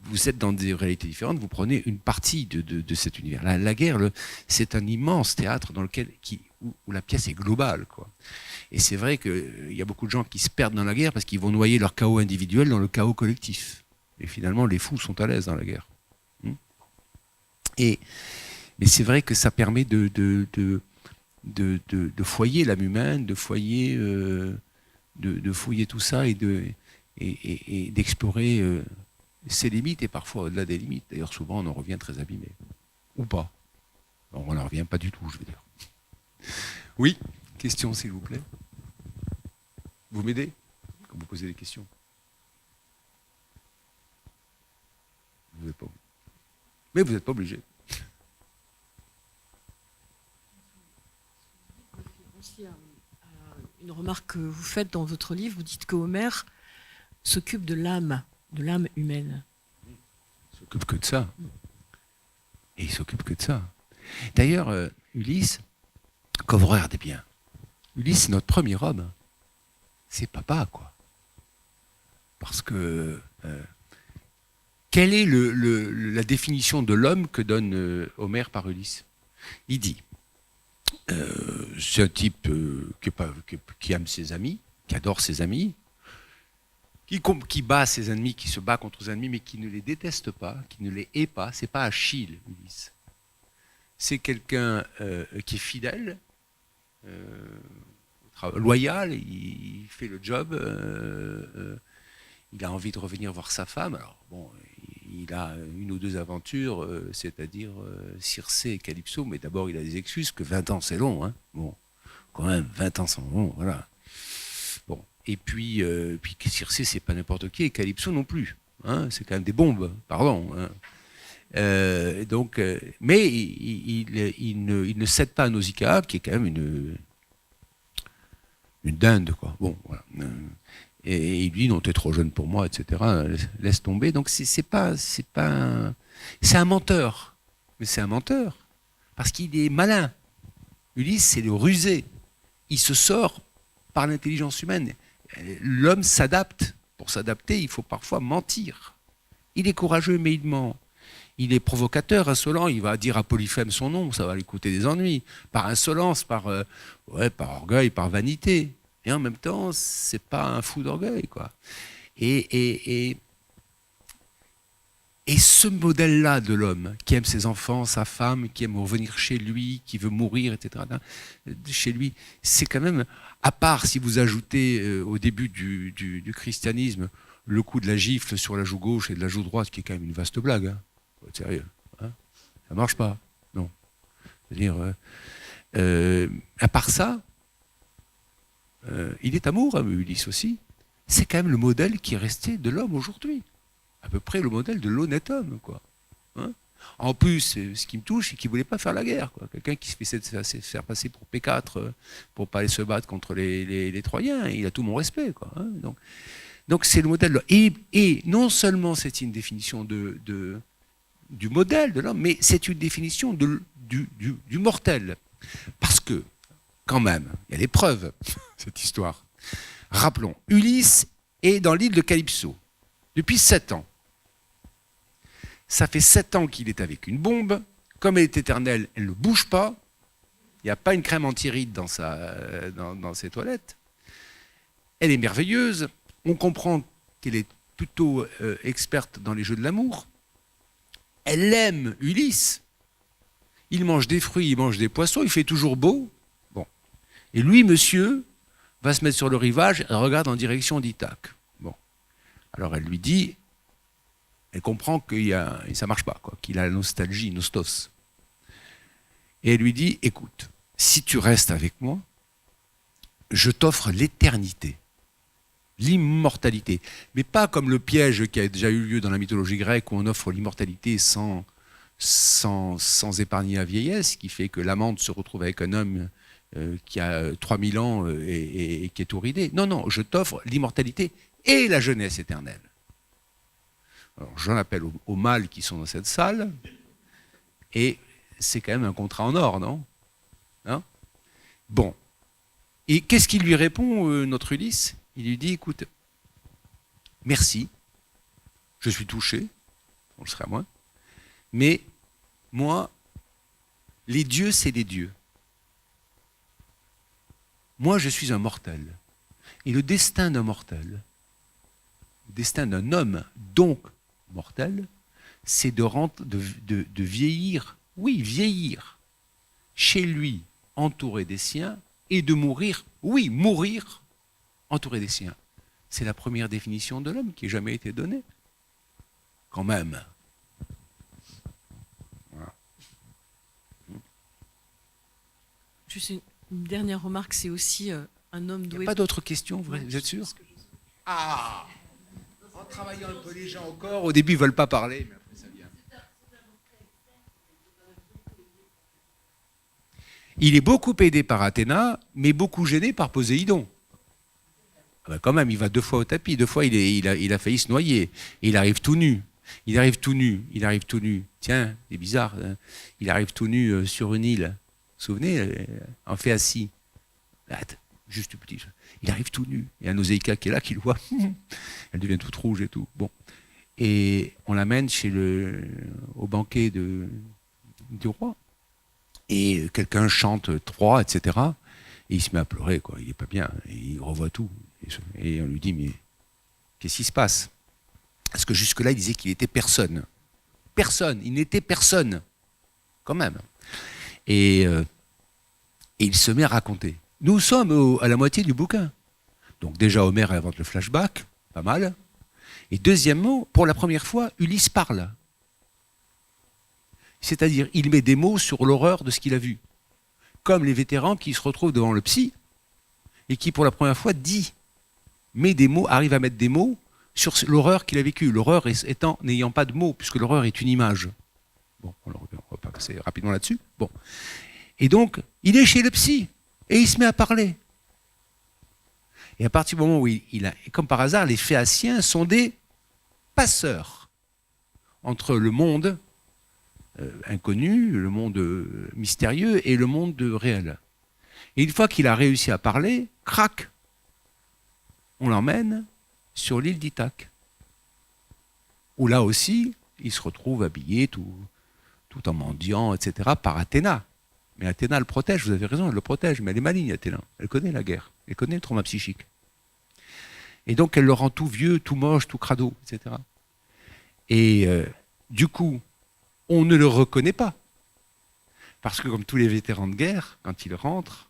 vous êtes dans des réalités différentes, vous prenez une partie de cet univers. La guerre, c'est un immense théâtre dans lequel, où la pièce est globale, quoi. Et c'est vrai qu'il y a beaucoup de gens qui se perdent dans la guerre parce qu'ils vont noyer leur chaos individuel dans le chaos collectif. Et finalement, les fous sont à l'aise dans la guerre. Mais c'est vrai que ça permet de foyer l'âme humaine, de fouiller tout ça et d'explorer ses limites et parfois au-delà des limites. D'ailleurs, souvent, on en revient très abîmé. Ou pas. Non, on n'en revient pas du tout, je veux dire. Oui, question, s'il vous plaît. Vous m'aidez quand vous posez des questions? Vous n'êtes pas obligé. Mais vous n'êtes pas obligé. Une remarque que vous faites dans votre livre, vous dites que Homère s'occupe de l'âme humaine. Il s'occupe que de ça. Et il s'occupe que de ça. D'ailleurs, Ulysse, quand vous regardez bien, Ulysse, c'est notre premier homme. C'est papa, quoi. Parce que quelle est la définition de l'homme que donne Homère par Ulysse? Il dit, c'est un type qui aime ses amis, qui adore ses amis, qui bat ses ennemis, qui se bat contre ses ennemis, mais qui ne les déteste pas, qui ne les hait pas. C'est pas Achille, Ulysse. C'est quelqu'un qui est fidèle, loyal, il fait le job, il a envie de revenir voir sa femme. Alors bon, il a une ou deux aventures, c'est-à-dire Circé et Calypso, mais d'abord il a des excuses, que 20 ans c'est long, hein. Bon, quand même, 20 ans c'est long, voilà. Bon, et puis Circé c'est pas n'importe qui, et Calypso non plus, hein, c'est quand même des bombes, pardon, hein. Mais il ne cède pas à Nausicaa, qui est quand même une dinde, quoi. Bon, voilà. Et il lui dit non, t'es trop jeune pour moi, etc. Laisse tomber. Donc c'est un menteur, mais c'est un menteur parce qu'il est malin. Ulysse, c'est le rusé. Il se sort par l'intelligence humaine. L'homme s'adapte. Pour s'adapter, il faut parfois mentir. Il est courageux, mais il ment. Il est provocateur, insolent, il va dire à Polyphème son nom, ça va lui coûter des ennuis. Par insolence, par orgueil, par vanité. Et en même temps, c'est pas un fou d'orgueil, quoi. Et ce modèle-là de l'homme, qui aime ses enfants, sa femme, qui aime revenir chez lui, qui veut mourir, etc., chez lui, c'est quand même, à part si vous ajoutez au début du christianisme le coup de la gifle sur la joue gauche et de la joue droite, qui est quand même une vaste blague, hein. Faut être sérieux, hein. Ça marche pas, non. C'est-à-dire, à part ça, il est amour, hein, Ulysse aussi. C'est quand même le modèle qui est resté de l'homme aujourd'hui. À peu près le modèle de l'honnête homme, quoi. Hein. En plus, ce qui me touche, c'est qu'il ne voulait pas faire la guerre, quoi. Quelqu'un qui se fait faire passer pour P4 pour ne pas aller se battre contre les Troyens, il a tout mon respect, quoi. Hein. Donc c'est le modèle. Et non seulement c'est une définition du modèle de l'homme, mais c'est une définition du mortel. Parce que, quand même, il y a des preuves, cette histoire. Rappelons, Ulysse est dans l'île de Calypso depuis 7 ans. Ça fait 7 ans qu'il est avec une bombe. Comme elle est éternelle, elle ne bouge pas. Il n'y a pas une crème anti-rides dans ses toilettes. Elle est merveilleuse. On comprend qu'elle est plutôt experte dans les jeux de l'amour. Elle aime Ulysse. Il mange des fruits, il mange des poissons, il fait toujours beau. Bon. Et lui, monsieur, va se mettre sur le rivage et regarde en direction d'Ithaque. Bon. Alors elle lui dit, elle comprend que ça ne marche pas, quoi, qu'il a la nostalgie, nostos. Et elle lui dit, écoute, si tu restes avec moi, je t'offre l'éternité, l'immortalité. Mais pas comme le piège qui a déjà eu lieu dans la mythologie grecque où on offre l'immortalité sans épargner la vieillesse, qui fait que l'amante se retrouve avec un homme qui a 3000 ans et qui est tout ridé. Non, non, je t'offre l'immortalité et la jeunesse éternelle. Alors j'en appelle aux mâles qui sont dans cette salle, et c'est quand même un contrat en or, non? Hein? Bon. Et qu'est-ce qu'il lui répond, notre Ulysse? Il lui dit, écoute, merci, je suis touché, on le sera moins. Mais moi, les dieux, c'est des dieux. Moi, je suis un mortel. Et le destin d'un mortel, le destin d'un homme, donc mortel, c'est de vieillir, oui, vieillir, chez lui, entouré des siens, et de mourir, oui, mourir, entouré des siens. C'est la première définition de l'homme qui ait jamais été donnée. Quand même. Voilà. Juste une dernière remarque, c'est aussi un homme Il n'y doué. a pas d'autres questions, vous êtes sûr? Ah! En travaillant un peu les gens au corps, au début ils ne veulent pas parler, mais après ça vient. Il est beaucoup aidé par Athéna, mais beaucoup gêné par Poséidon. Ah ben quand même, il va 2 fois au tapis, 2 fois il a failli se noyer. Et il arrive tout nu. Il arrive tout nu. Tiens, c'est bizarre. Hein. Il arrive tout nu sur une île. Vous vous souvenez, en fait assis. Juste petit. Il arrive tout nu. Il y a Nausicaa qui est là, qui le voit. Elle devient toute rouge et tout. Bon. Et on l'amène au banquet du roi. Et quelqu'un chante Troie, etc. Et il se met à pleurer, quoi. Il n'est pas bien. Et il revoit tout. Et on lui dit, mais qu'est-ce qui se passe? Parce que jusque-là, il disait qu'il était personne. Personne. Il n'était personne. Quand même. Et il se met à raconter. Nous sommes à la moitié du bouquin. Donc déjà, Homère invente le flashback. Pas mal. Et deuxièmement, pour la première fois, Ulysse parle. C'est-à-dire, il met des mots sur l'horreur de ce qu'il a vu. Comme les vétérans qui se retrouvent devant le psy et qui, pour la première fois, arrive à mettre des mots sur l'horreur qu'il a vécue. L'horreur n'ayant pas de mots, puisque l'horreur est une image. Bon, on va pas passer rapidement là-dessus. Bon. Et donc, il est chez le psy et il se met à parler. Et à partir du moment où comme par hasard, les Phéaciens sont des passeurs entre le monde inconnu, le monde mystérieux et le monde réel. Et une fois qu'il a réussi à parler, crac, on l'emmène sur l'île d'Ithaque, où là aussi, il se retrouve habillé tout en mendiant, etc., par Athéna. Mais Athéna le protège, vous avez raison, elle le protège, mais elle est maligne, Athéna. Elle connaît la guerre, elle connaît le trauma psychique. Et donc, elle le rend tout vieux, tout moche, tout crado, etc. Et du coup, on ne le reconnaît pas. Parce que comme tous les vétérans de guerre, quand il rentre,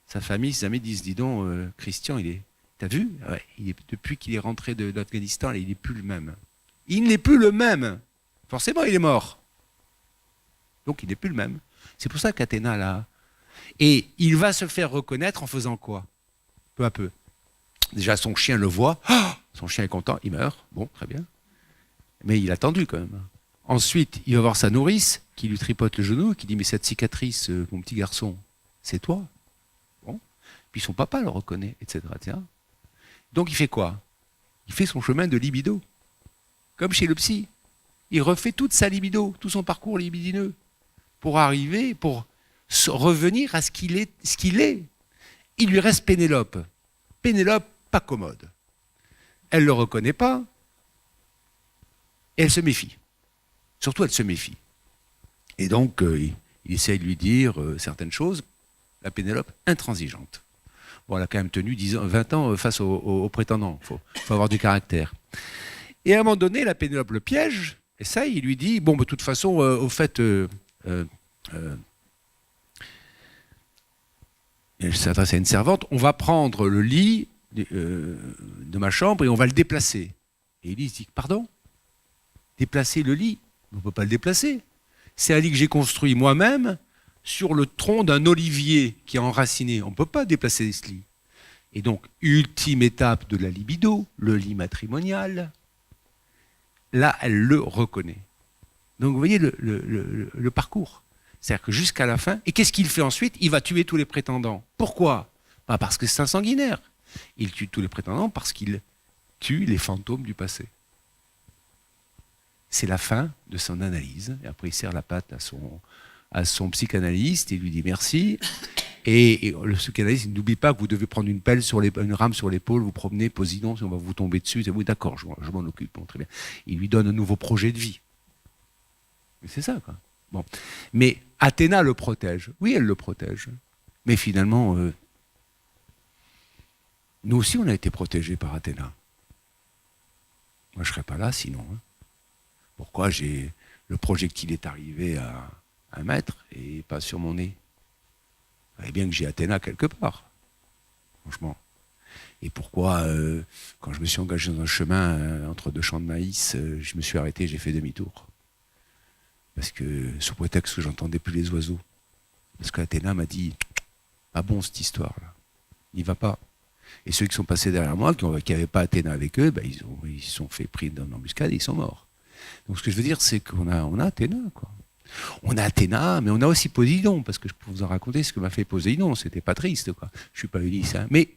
sa famille, ses amis disent, dis donc, Christian, t'as vu? Ouais, depuis qu'il est rentré d'Afghanistan, il n'est plus le même. Il n'est plus le même. Forcément, il est mort. Donc, il n'est plus le même. C'est pour ça qu'Athéna, là... Et il va se faire reconnaître en faisant quoi? Peu à peu. Déjà, son chien le voit. Oh, son chien est content, il meurt. Bon, très bien. Mais il a attendu quand même. Ensuite, il va voir sa nourrice qui lui tripote le genou, qui dit, mais cette cicatrice, mon petit garçon, c'est toi. Bon. Puis son papa le reconnaît, etc., etc. Donc il fait quoi? Il fait son chemin de libido. Comme chez le psy. Il refait toute sa libido, tout son parcours libidineux, pour revenir à ce qu'il est. Il lui reste Pénélope. Pénélope, pas commode. Elle ne le reconnaît pas, et elle se méfie. Surtout, elle se méfie. Et donc, il essaie de lui dire certaines choses. La Pénélope, intransigeante. Bon, elle a quand même tenu 20 ans face aux prétendants. Il faut avoir du caractère. Et à un moment donné, la Pénélope le piège, et ça, il lui dit, bon, de toute façon, au fait, elle s'adresse à une servante, on va prendre le lit de ma chambre et on va le déplacer. Et Élise dit, pardon? Déplacer le lit? On ne peut pas le déplacer. C'est un lit que j'ai construit moi-même sur le tronc d'un olivier qui est enraciné. On ne peut pas déplacer ce lit. Et donc, ultime étape de la libido, le lit matrimonial, là, elle le reconnaît. Donc, vous voyez le parcours. C'est-à-dire que jusqu'à la fin, et qu'est-ce qu'il fait ensuite? Il va tuer tous les prétendants. Pourquoi? Pas parce que c'est un sanguinaire. Il tue tous les prétendants parce qu'il tue les fantômes du passé. C'est la fin de son analyse. Et après, il serre la patte à son psychanalyste et lui dit merci. Et le psychanalyste, il n'oublie pas que vous devez prendre une pelle, une rame sur l'épaule, vous promenez, Poséidon, si on va vous tomber dessus. Oui, d'accord, je m'en occupe. Bon, très bien. Il lui donne un nouveau projet de vie. C'est ça, quoi. Bon. Mais Athéna le protège. Oui, elle le protège. Mais finalement, nous aussi, on a été protégés par Athéna. Moi, je ne serais pas là sinon. Hein. Pourquoi le projectile est arrivé à 1 mètre et pas sur mon nez? Eh bien que j'ai Athéna quelque part, franchement. Et pourquoi, quand je me suis engagé dans un chemin entre 2 champs de maïs, je me suis arrêté, j'ai fait demi-tour. Parce que, sous prétexte que j'entendais plus les oiseaux. Parce qu'Athéna m'a dit, pas bon cette histoire-là, n'y va pas. Et ceux qui sont passés derrière moi, qui n'avaient pas Athéna avec eux, ben, ils se sont fait pris dans l'embuscade et ils sont morts. Donc ce que je veux dire, c'est qu'on a Athéna, quoi. On a Athéna, mais on a aussi Poséidon, parce que je peux vous en raconter ce que m'a fait Poséidon, c'était pas triste, quoi. Je suis pas Ulysse, hein. Mais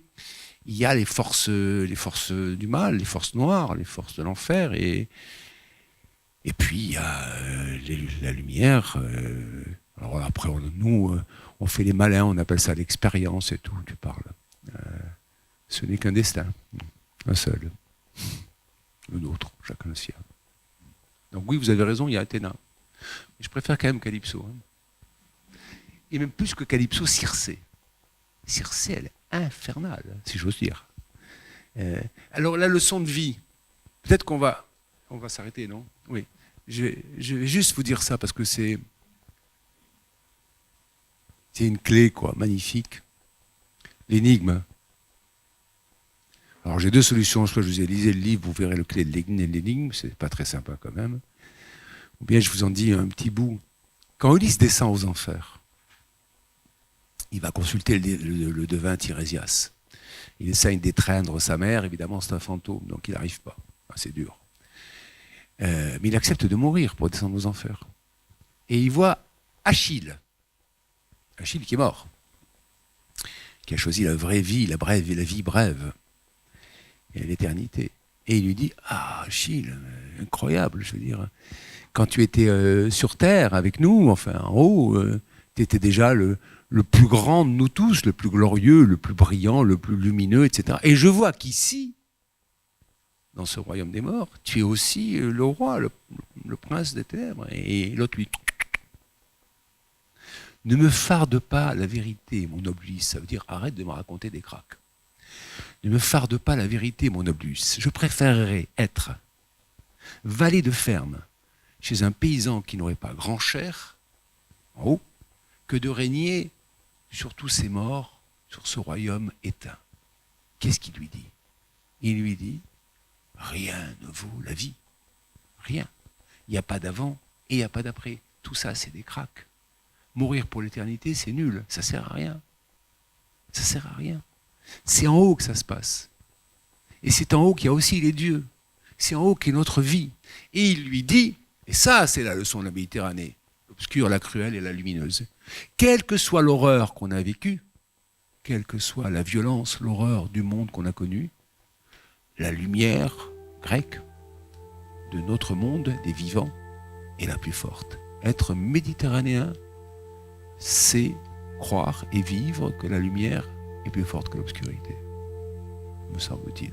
il y a les forces du mal, les forces noires, les forces de l'enfer, et puis il y a la lumière. Alors après, nous, on fait les malins, on appelle ça l'expérience et tout, tu parles. Ce n'est qu'un destin, un seul. Le nôtre, chacun le sien. Donc oui, vous avez raison, il y a Athéna. Mais je préfère quand même Calypso. Hein. Et même plus que Calypso, Circé. Circé, elle est infernale, si j'ose dire. Alors la leçon de vie, peut-être qu'on va s'arrêter, non? Oui. Je vais juste vous dire ça parce que c'est une clé, quoi, magnifique. L'énigme. Alors j'ai 2 solutions, soit je vous ai lisé le livre, vous verrez le clé de l'énigme, c'est pas très sympa quand même. Ou bien je vous en dis un petit bout. Quand Ulysse descend aux enfers, il va consulter le devin Tirésias. Il essaye d'étreindre sa mère, évidemment c'est un fantôme, donc il n'arrive pas. C'est dur. Mais il accepte de mourir pour descendre aux enfers. Et il voit Achille. Achille qui est mort. Qui a choisi la vraie vie, la vie brève. Et l'éternité. Et il lui dit, ah Achille, incroyable, je veux dire. Quand tu étais sur Terre avec nous, enfin en haut, tu étais déjà le plus grand de nous tous, le plus glorieux, le plus brillant, le plus lumineux, etc. Et je vois qu'ici, dans ce royaume des morts, tu es aussi le roi, le prince des ténèbres. Et l'autre lui... Ne me farde pas la vérité, mon noble Ulysse. Ça veut dire arrête de me raconter des cracks. Ne me farde pas la vérité, mon noble Ulysse. Je préférerais être valet de ferme chez un paysan qui n'aurait pas grand cher, en haut, que de régner sur tous ces morts, sur ce royaume éteint. Qu'est-ce qu'il lui dit? Il lui dit, rien ne vaut la vie. Rien. Il n'y a pas d'avant et il n'y a pas d'après. Tout ça, c'est des cracks. Mourir pour l'éternité, c'est nul. Ça sert à rien. Ça sert à rien. C'est en haut que ça se passe. Et c'est en haut qu'il y a aussi les dieux. C'est en haut qu'est notre vie. Et il lui dit, et ça, c'est la leçon de la Méditerranée, l'obscure, la cruelle et la lumineuse. Quelle que soit l'horreur qu'on a vécue, quelle que soit la violence, l'horreur du monde qu'on a connu, la lumière grecque de notre monde, des vivants, est la plus forte. Être méditerranéen, c'est croire et vivre que la lumière est plus forte que l'obscurité, me semble-t-il.